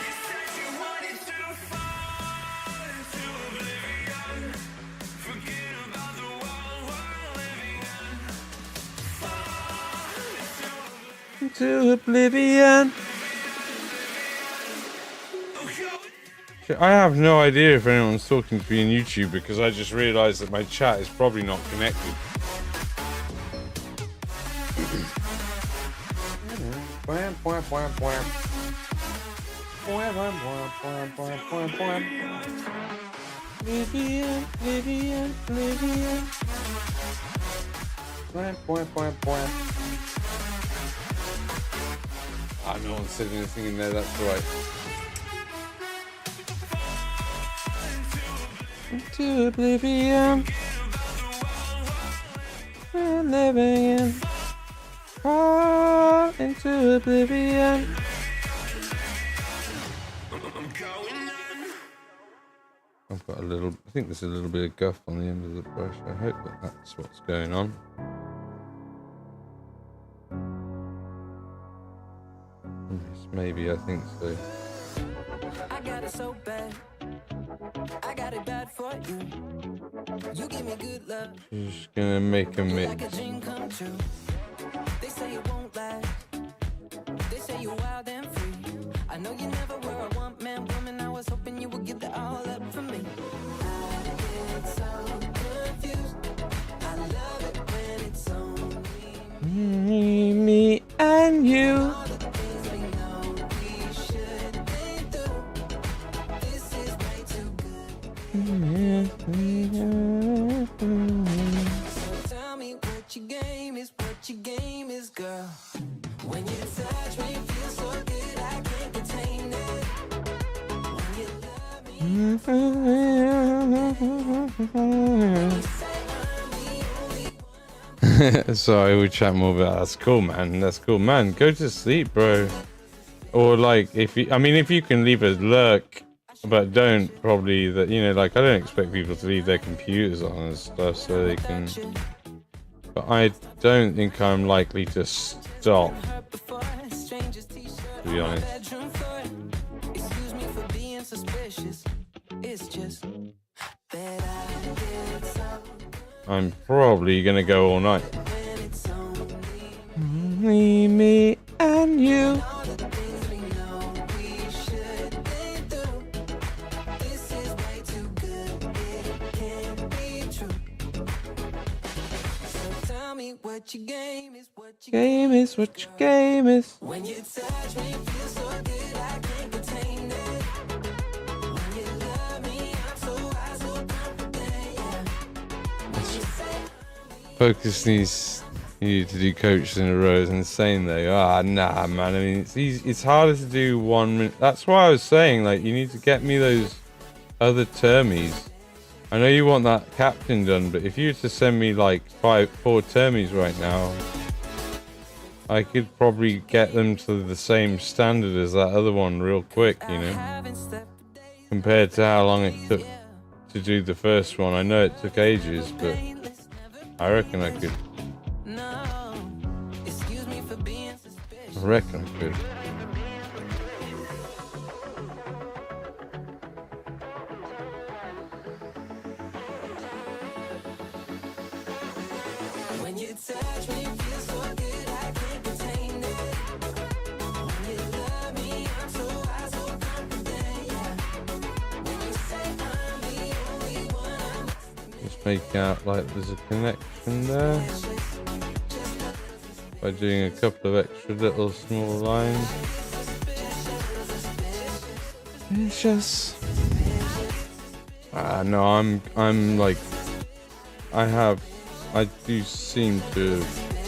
Speaker 4: You said you wanted to fall into oblivion. Forget about the world we're living in. Fall into
Speaker 2: To oblivion. I have no idea if anyone's talking to me on YouTube because I just realised that my chat is probably not connected. Oblivion, oblivion, oblivion. No one said anything in there, that's right. Into oblivion. We're living in. Fall into oblivion. I've got a little, I think there's a little bit of guff on the end of the brush. I hope that that's what's going on. Yes, maybe, I think so.
Speaker 3: I got it so bad. I got it bad for you. You give me good love.
Speaker 2: Just gonna make a mix.
Speaker 3: Like a dream come true. They say it won't last. They say you're wild and free. I know you never were a one-man woman. I was hoping you would give that all up for me. I get so confused. I love it when it's only
Speaker 2: Me and you.
Speaker 3: all the things we know we shouldn't do. This is way too good. So tell me what your game is, girl. When you touch me, feel so good, I can't contain it. When you love me, you say I'm the only one.
Speaker 2: Sorry, we'll chat more about that. That's cool, man. That's cool, man. Go to sleep, bro. Or like, if you, I mean, if you can leave a lurk, but don't probably that, you know, like I don't expect people to leave their computers on and stuff so they can. But I don't think I'm likely to stop, to be honest.
Speaker 3: Excuse me for being suspicious. It's just that I get so
Speaker 2: I'm probably gonna go all night.
Speaker 3: when it's
Speaker 2: Only
Speaker 3: only
Speaker 2: me and you.
Speaker 3: all the things we know we shouldn't do. This is way too good, it can't be true. So tell me what your game is, what your
Speaker 2: Game is what your game is.
Speaker 3: when you touch me, feel so good, I can't contain it. When you love me, I'm so high, so confident, yeah. When you say
Speaker 2: Focus needs you to do coaches in a row is insane though. Ah, nah, man. I mean, it's easy. It's harder to do 1 minute. That's why I was saying, like, you need to get me those other termies. I know you want that captain done, but if you were to send me like 4 termies right now, I could probably get them to the same standard as that other one real quick, you know,
Speaker 3: haven't slept for days,
Speaker 2: compared to how long it took to do the first one. I know it took ages, but
Speaker 3: painless, never
Speaker 2: I reckon I could.
Speaker 3: no. Excuse me for being suspicious.
Speaker 2: I reckon I could.
Speaker 3: When you touch me, feel so good, I can't contain it. When you love me, I'm so high, so confident, yeah. When you say I'm the only one, I'm
Speaker 2: Just make out like there's a connection there by doing a couple of extra little small lines. Suspicious. I
Speaker 1: No, I'm like, I do seem to have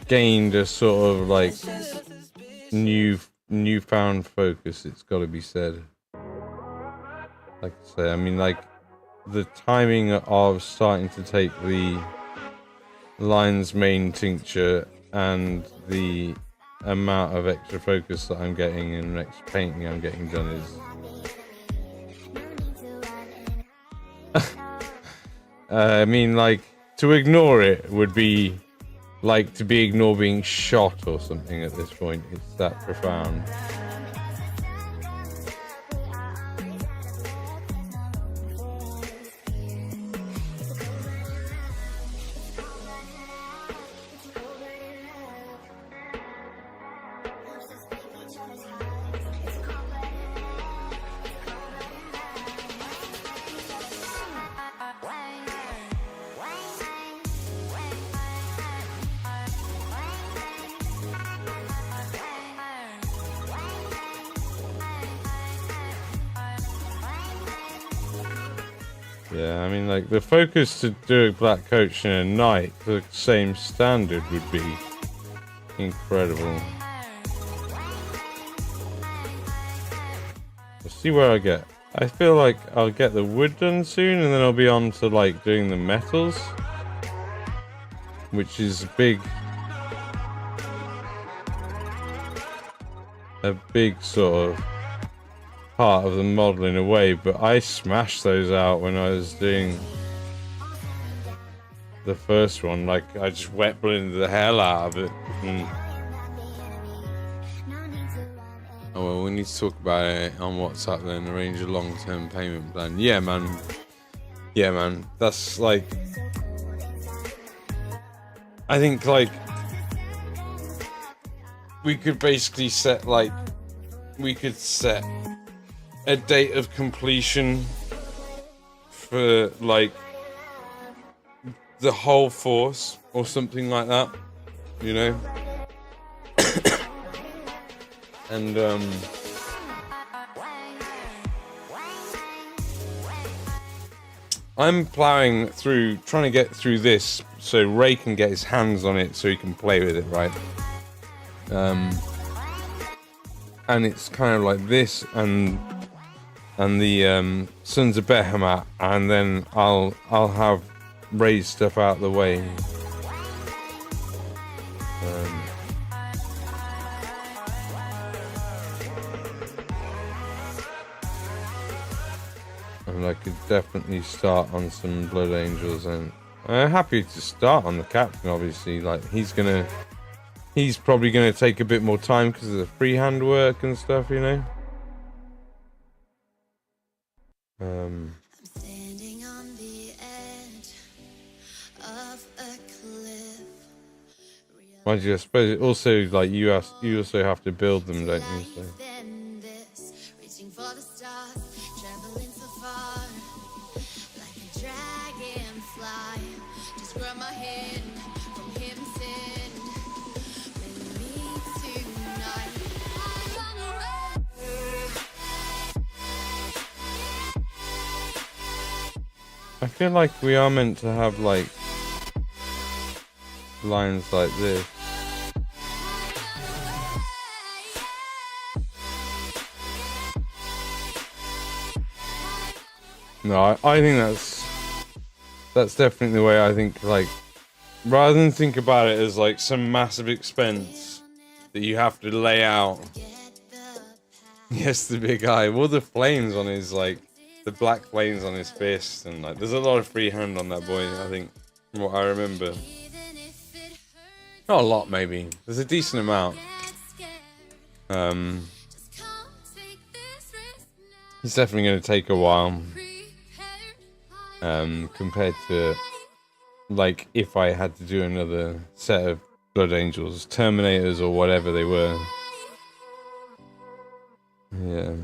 Speaker 1: gained a sort of like newfound focus. It's got to be said. Like I say, I mean, like the timing of starting to take the lion's mane tincture and the amount of extra focus that I'm getting and extra painting I'm getting done is I mean, like, to ignore it would be like to ignore being shot or something at this point. It's that profound. Yeah, I mean, like, the focus to do a black coach in a night to the same standard would be incredible. We'll see where I get. I feel like I'll get the wood done soon, and then I'll be on to, like, doing the metals, which is a big sort of part of the model in a way, but I smashed those out when I was doing the first one. Like, I just wet blended the hell out of it. Oh well, we need to talk about it on WhatsApp then, arrange a long-term payment plan. Yeah man, that's like, I think, like, we could basically set, like, we could set a date of completion for, like, the whole force or something like that, you know? And I'm plowing through, trying to get through this so Ray can get his hands on it so he can play with it, right? And it's kind of like this and the Sons of Behemoth, and then I'll have Ray's stuff out of the way. And I could definitely start on some Blood Angels, and I'm happy to start on the Captain, obviously. Like, he's probably gonna take a bit more time because of the freehand work and stuff, you know?
Speaker 3: I'm standing on the edge of a cliff.
Speaker 1: Mind you, I suppose it also, like, you also have to build them, don't you? So.
Speaker 3: Reaching for the stars, traveling so far, like a dragonfly. Just grab my hand from heaven's end. With me tonight, I'm gonna run.
Speaker 1: I feel like we are meant to have, like, lines like this. No, I think that's definitely the way I think, like, rather than think about it as like some massive expense that you have to lay out. Yes, the big eye. Well, the flames on his, like, the black flames on his fist, and, like, there's a lot of freehand on that boy, I think, from what I remember. Not a lot, maybe. There's a decent amount. He's definitely going to take a while. Compared to, like, if I had to do another set of Blood Angels, Terminators, or whatever they were. Yeah.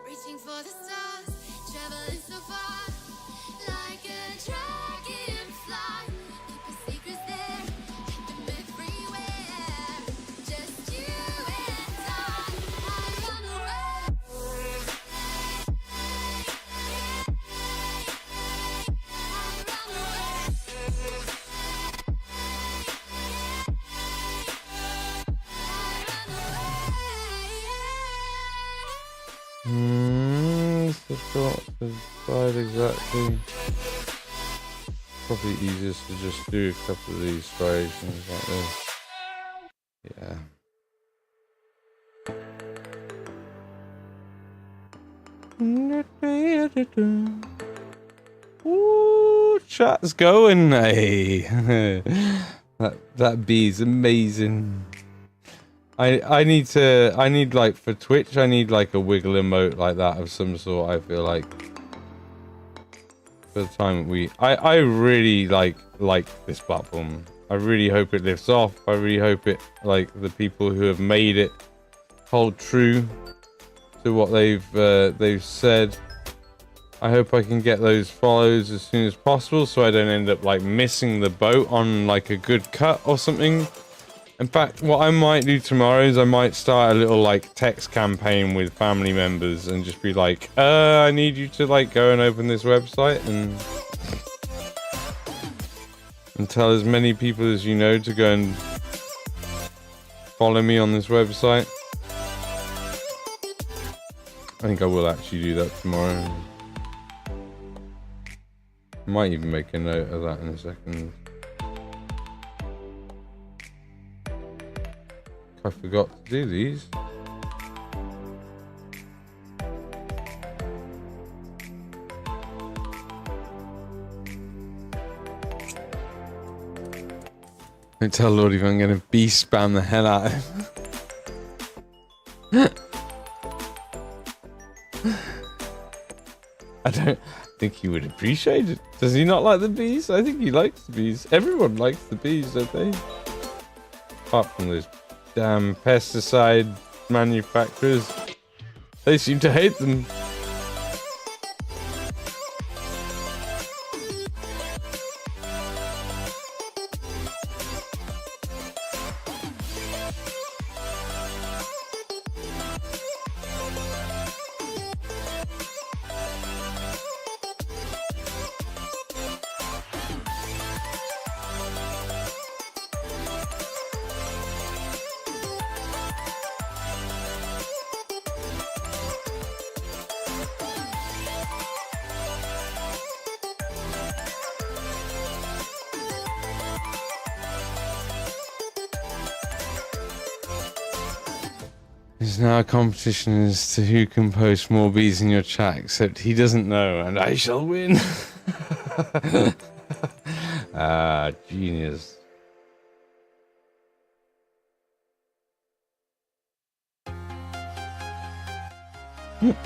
Speaker 3: Reaching for the stars, traveling so far, like a dragonfly. Keep your secrets there, keep them everywhere. Just you and I run away.
Speaker 1: It's difficult to decide exactly. Probably easiest to just do a couple of these striations like this. Yeah. Ooh, chat's going, hey. that bee's amazing. I need like for Twitch, I need like a wiggle emote like that of some sort. I feel like for the time I really like this platform. I really hope it lifts off. I really hope it, like, the people who have made it hold true to what they've said. I hope I can get those follows as soon as possible so I don't end up like missing the boat on like a good cut or something. In fact, what I might do tomorrow is I might start a little like text campaign with family members and just be like, I need you to like go and open this website and tell as many people as you know to go and follow me on this website. I think I will actually do that tomorrow. Might even make a note of that in a second. I forgot to do these. Don't tell Lord if I'm gonna beast spam the hell out of him. I don't think he would appreciate it. Does he not like the bees? I think he likes the bees. Everyone likes the bees, don't they? Apart from those damn pesticide manufacturers. They seem to hate them. There's now a competition as to who can post more bees in your chat, except he doesn't know, and I shall win. Ah, genius. I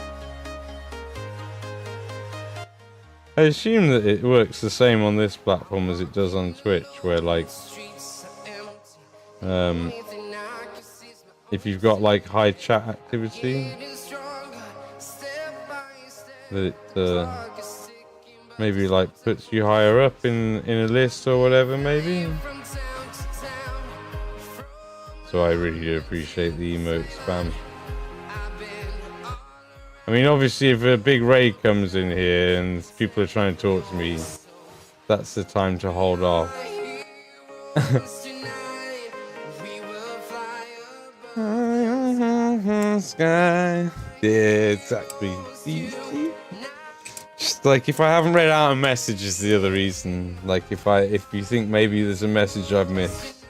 Speaker 1: assume that it works the same on this platform as it does on Twitch, where like if you've got like high chat activity, that it maybe like puts you higher up in a list or whatever, maybe. So I really do appreciate the emote spam. I mean, obviously, if a big raid comes in here and people are trying to talk to me, that's the time to hold off. Sky. Yeah, exactly. Just like if I haven't read out a message is the other reason. Like if you think maybe there's a message I've missed,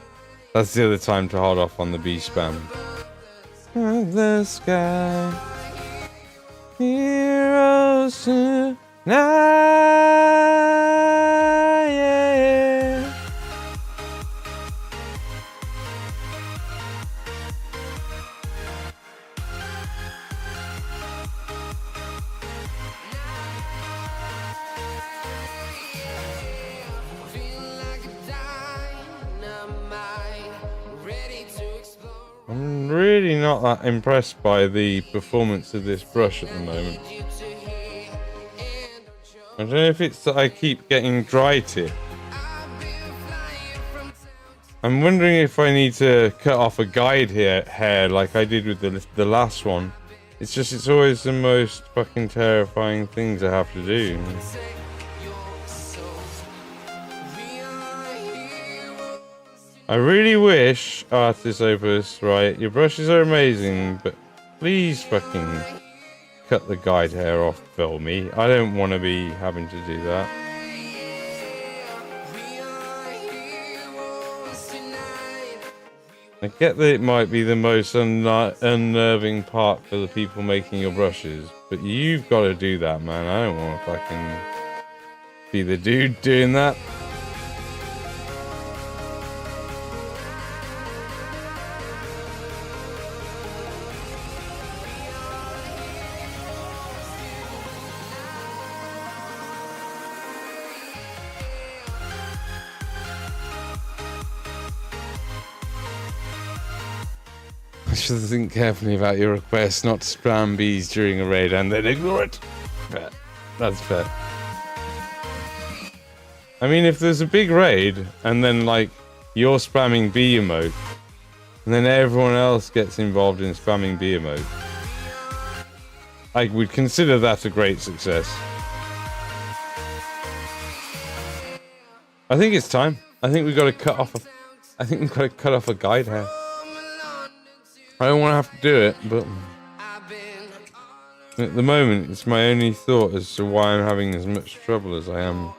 Speaker 1: that's the other time to hold off on the bee spam. The sky. Heroes tonight, yeah. I'm really not that impressed by the performance of this brush at the moment. I don't know if it's that I keep getting dry tip. I'm wondering if I need to cut off a guide hair like I did with the last one. It's just, it's always the most fucking terrifying things I have to do. I really wish, Artist Opus, right, your brushes are amazing, but please fucking cut the guide hair off, Filmy. I don't want to be having to do that. I get that it might be the most unnerving part for the people making your brushes, but you've got to do that, man. I don't want to fucking be the dude doing that. I should think carefully about your request not to spam bees during a raid and then ignore it. Fair. That's fair. I mean, if there's a big raid and then, like, you're spamming bee emote and then everyone else gets involved in spamming bee emote, I would consider that a great success. I think it's time. I think we've got to cut off a guide hair. I don't want to have to do it, but at the moment, it's my only thought as to why I'm having as much trouble as I am.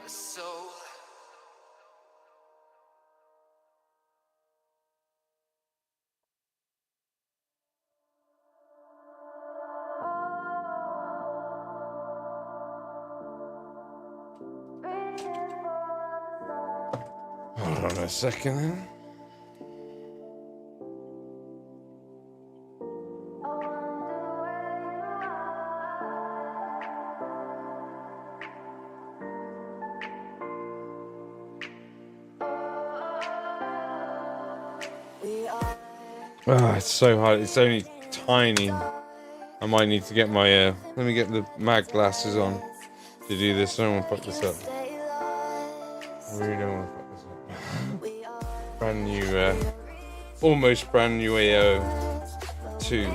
Speaker 1: Hold on a second then. Oh, it's so hard. It's only tiny. I might need to get my, let me get the mag glasses on to do this. I don't want to fuck this up. I really don't want to fuck this up. Brand new, almost brand new AO 2.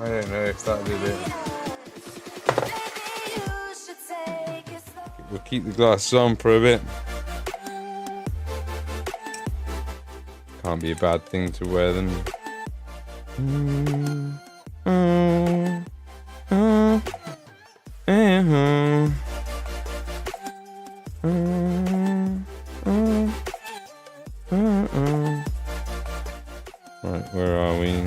Speaker 1: I don't know if that did it. We'll keep the glasses on for a bit. Can't be a bad thing to wear them. Right, where are we?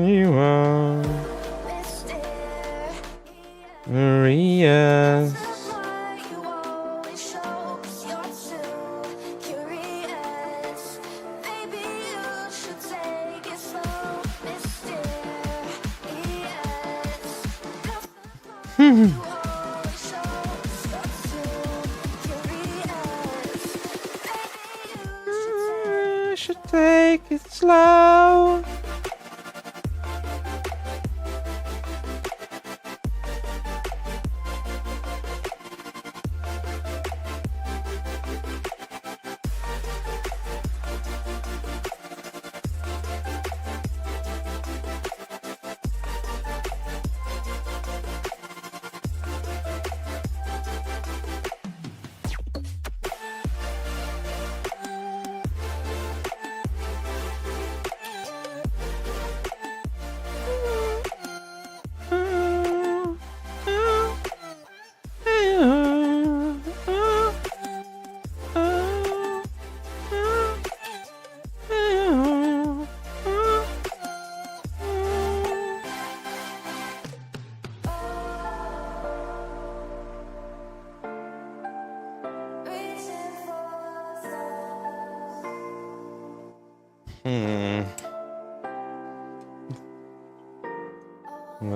Speaker 1: You are Maria. Should take it slow. Well,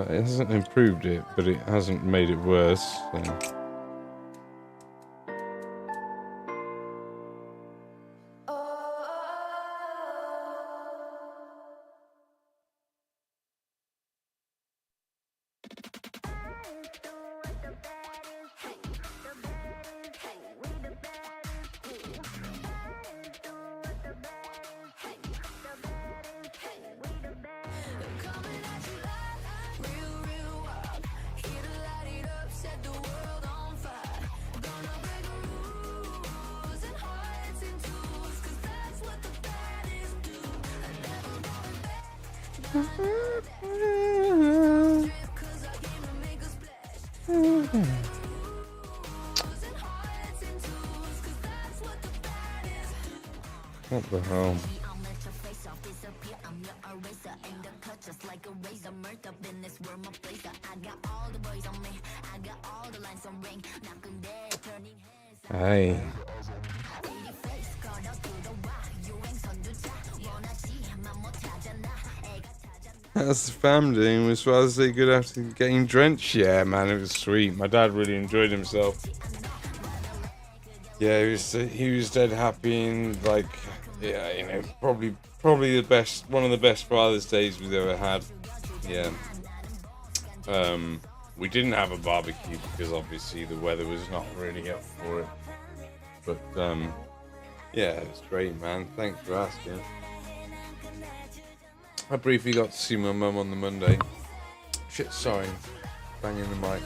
Speaker 1: it hasn't improved it, but it hasn't made it worse. So. What the hell? Hey. How's the fam doing? Was Father's Day good after getting drenched? Yeah, man, it was sweet. My dad really enjoyed himself. Yeah, he was dead happy and like, yeah, you know, probably the best, one of the best Father's Days we've ever had. Yeah. We didn't have a barbecue because obviously the weather was not really up for it. But yeah, it was great, man. Thanks for asking. I briefly got to see my mum on the Monday. Shit, sorry. Banging the mic.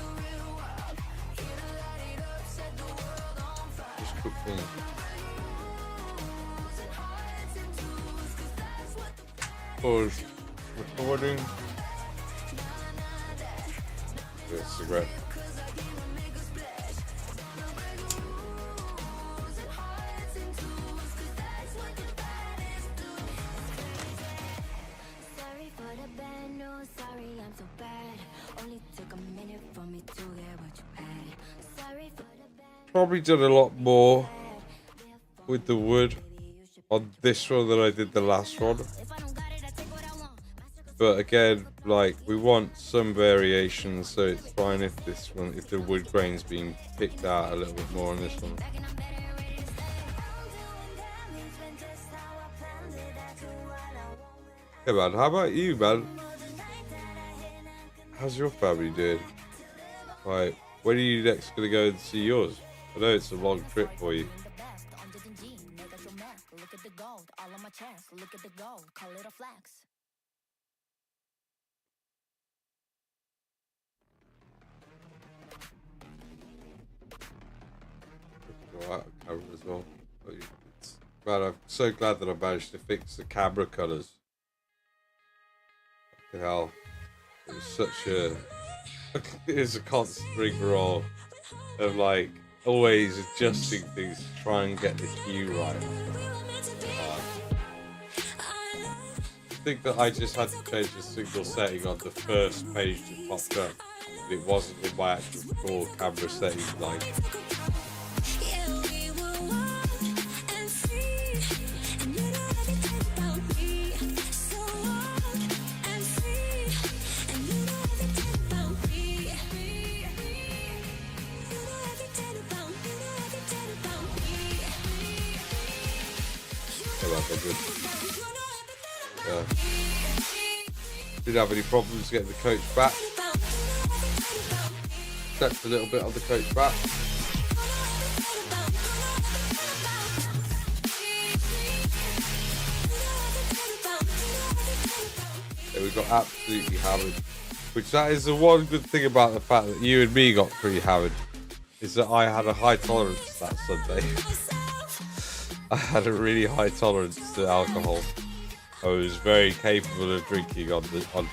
Speaker 1: Just quick thing. Pause recording. Get a cigarette. Probably did a lot more with the wood on this one than I did the last one. But again, like, we want some variation, so it's fine if this one, if the wood grain's being picked out a little bit more on this one. Hey man, how about you, man? How's your family doing? Like, when are you next gonna go and see yours? I know it's a long trip for you. Go out of camera as well. Man, I'm so glad that I managed to fix the camera colours. Fucking hell. It was such a... It's a constant rigmarole of like always adjusting things to try and get the hue right. I think that I just had to change a single setting on the first page that popped up. It wasn't in my actual core camera settings, like. Didn't have any problems getting the coach back. Checked a little bit on the coach back. Yeah, we got absolutely hammered. Which that is the one good thing about the fact that you and me got pretty hammered, is that I had a high tolerance that Sunday. I had a really high tolerance to alcohol. I was very capable of drinking on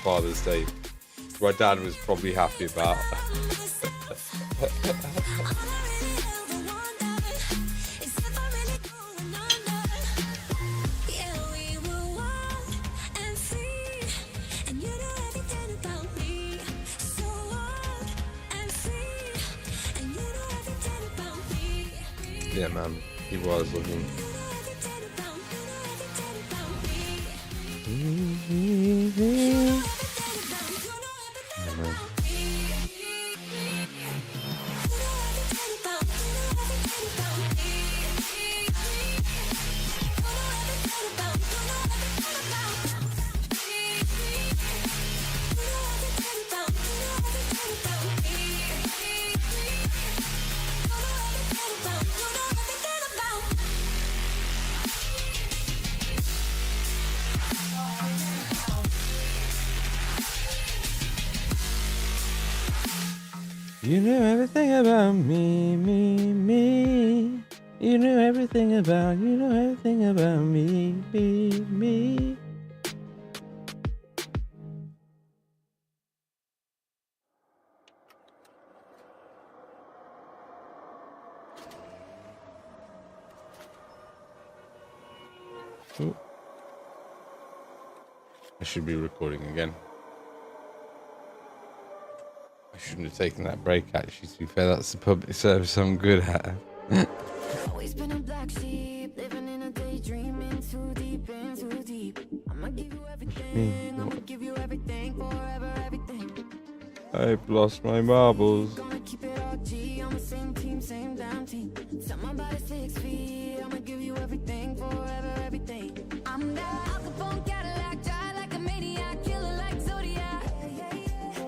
Speaker 1: Father's Day, which my dad was probably happy about. Yeah, man, he was looking.
Speaker 2: You knew everything about me, me, me. You knew everything about, you know everything about me, me, me. Ooh. I should be recording again. I shouldn't have taken that break, actually, to be fair. That's the public service I'm good at.
Speaker 3: Always been a black sheep, living in a daydream, in too deep, in too deep. I'ma give you everything, I'ma give you everything, forever everything.
Speaker 2: I've lost my marbles.
Speaker 3: Gonna keep it all G, on the same team, same damn team. Set my body 6 feet, I'ma give you everything, forever everything. I'm that Al Capone Cadillac, die like a maniac, killer like Zodiac.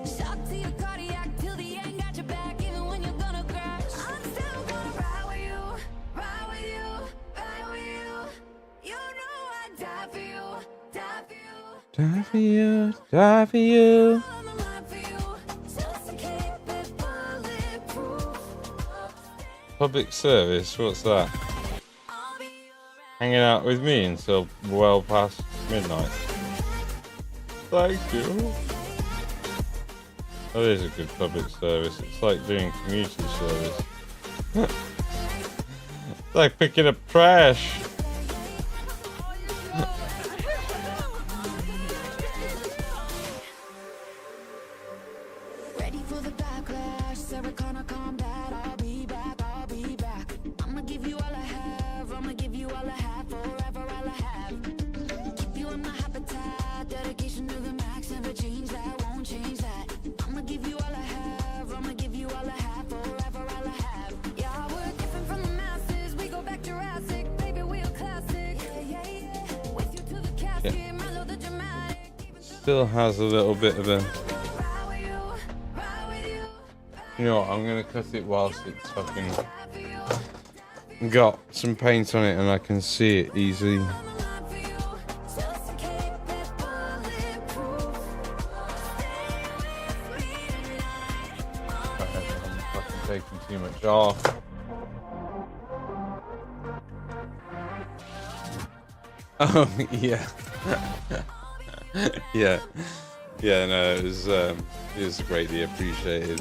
Speaker 3: Shock to your cardiac, till the end, got your back, even when you're gonna crash. I'm still gonna ride with you, ride with you, ride with you. You know I'd die for you, die for you.
Speaker 2: Die for you, die for you.
Speaker 3: I'm alive for you, just to keep it bulletproof.
Speaker 2: Public service, what's that?
Speaker 3: I'll be alright.
Speaker 2: Hanging out with me until well past midnight. Thank you. That is a good public service. It's like doing community service. It's like picking up trash.
Speaker 3: Ready for the backlash, Sarah Connor combat. I'll be back, I'll be back. I'ma give you all I have, I'ma give you all I have, forever all I have. Keep you in my habitat, dedication to the max, never change that, won't change that. I'ma give you all I have, I'ma give you all I have, forever all I have. Yeah, we're different from the masses, we go back Jurassic, baby, we're classic. With you to the casket, mellow the dramatic.
Speaker 2: Still has a little bit of a... You know what, I'm gonna cut it whilst it's fucking got some paint on it and I can see it easily. I'm fucking taking too much off. Oh yeah. Yeah. Yeah, no, it was greatly appreciated.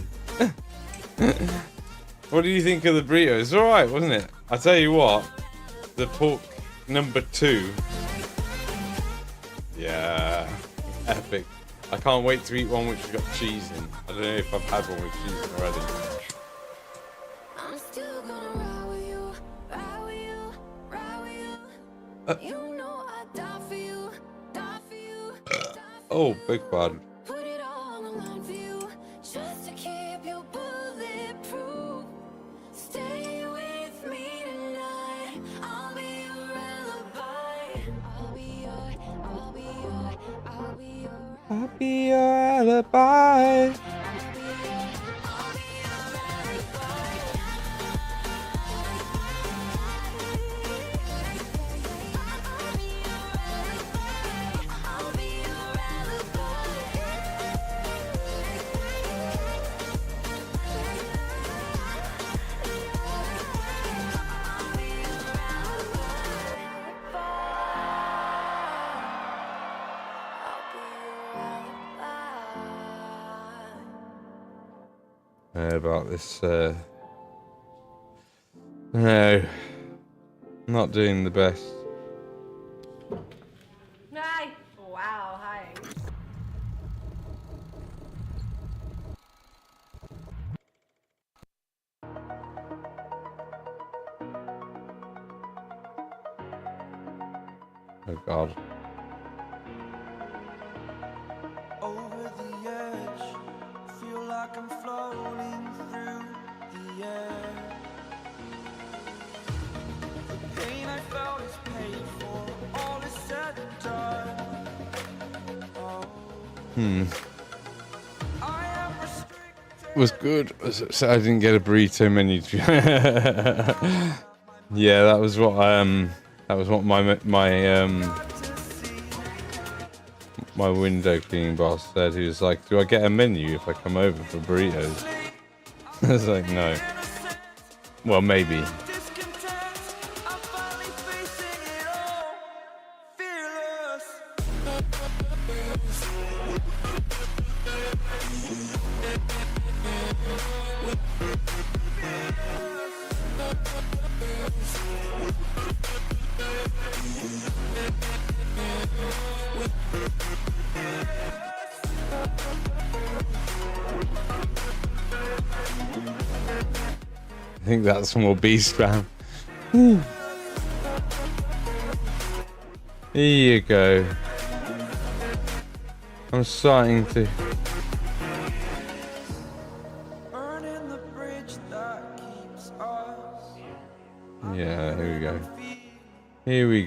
Speaker 2: What do you think of the burrito? It's alright, wasn't it? I tell you what, the pork number 2. Yeah, epic. I can't wait to eat one which has got cheese in. I don't know if I've had one with cheese in already.
Speaker 3: I'm still gonna ride with you, ride with you, ride with you. You know I'd die for you, die for you, die for
Speaker 2: Oh,
Speaker 3: you.
Speaker 2: big pardon.
Speaker 3: Put it all on the line for you, just to keep you bulletproof. Stay with me tonight. I'll be your alibi. I'll be your, I'll be your,
Speaker 2: I'll be your alibi. About this, no, not doing the best.
Speaker 5: Hi. Wow, hi.
Speaker 2: Oh God.
Speaker 4: I'm floating through the air. The pain I felt is paid for, all is said and done. Oh. I am restricted.
Speaker 1: Was good. So I didn't get a burrito menu. Yeah, that was what my window cleaning boss said. He was like, "Do I get a menu if I come over for burritos?" I was like, "No." Well, maybe.
Speaker 4: Discontent, I'm finally facing it all. Fearless.
Speaker 1: I think that's more beast spam. Here you go. I'm starting to.
Speaker 4: Burning the bridge that keeps us.
Speaker 1: Yeah, here we go. Here we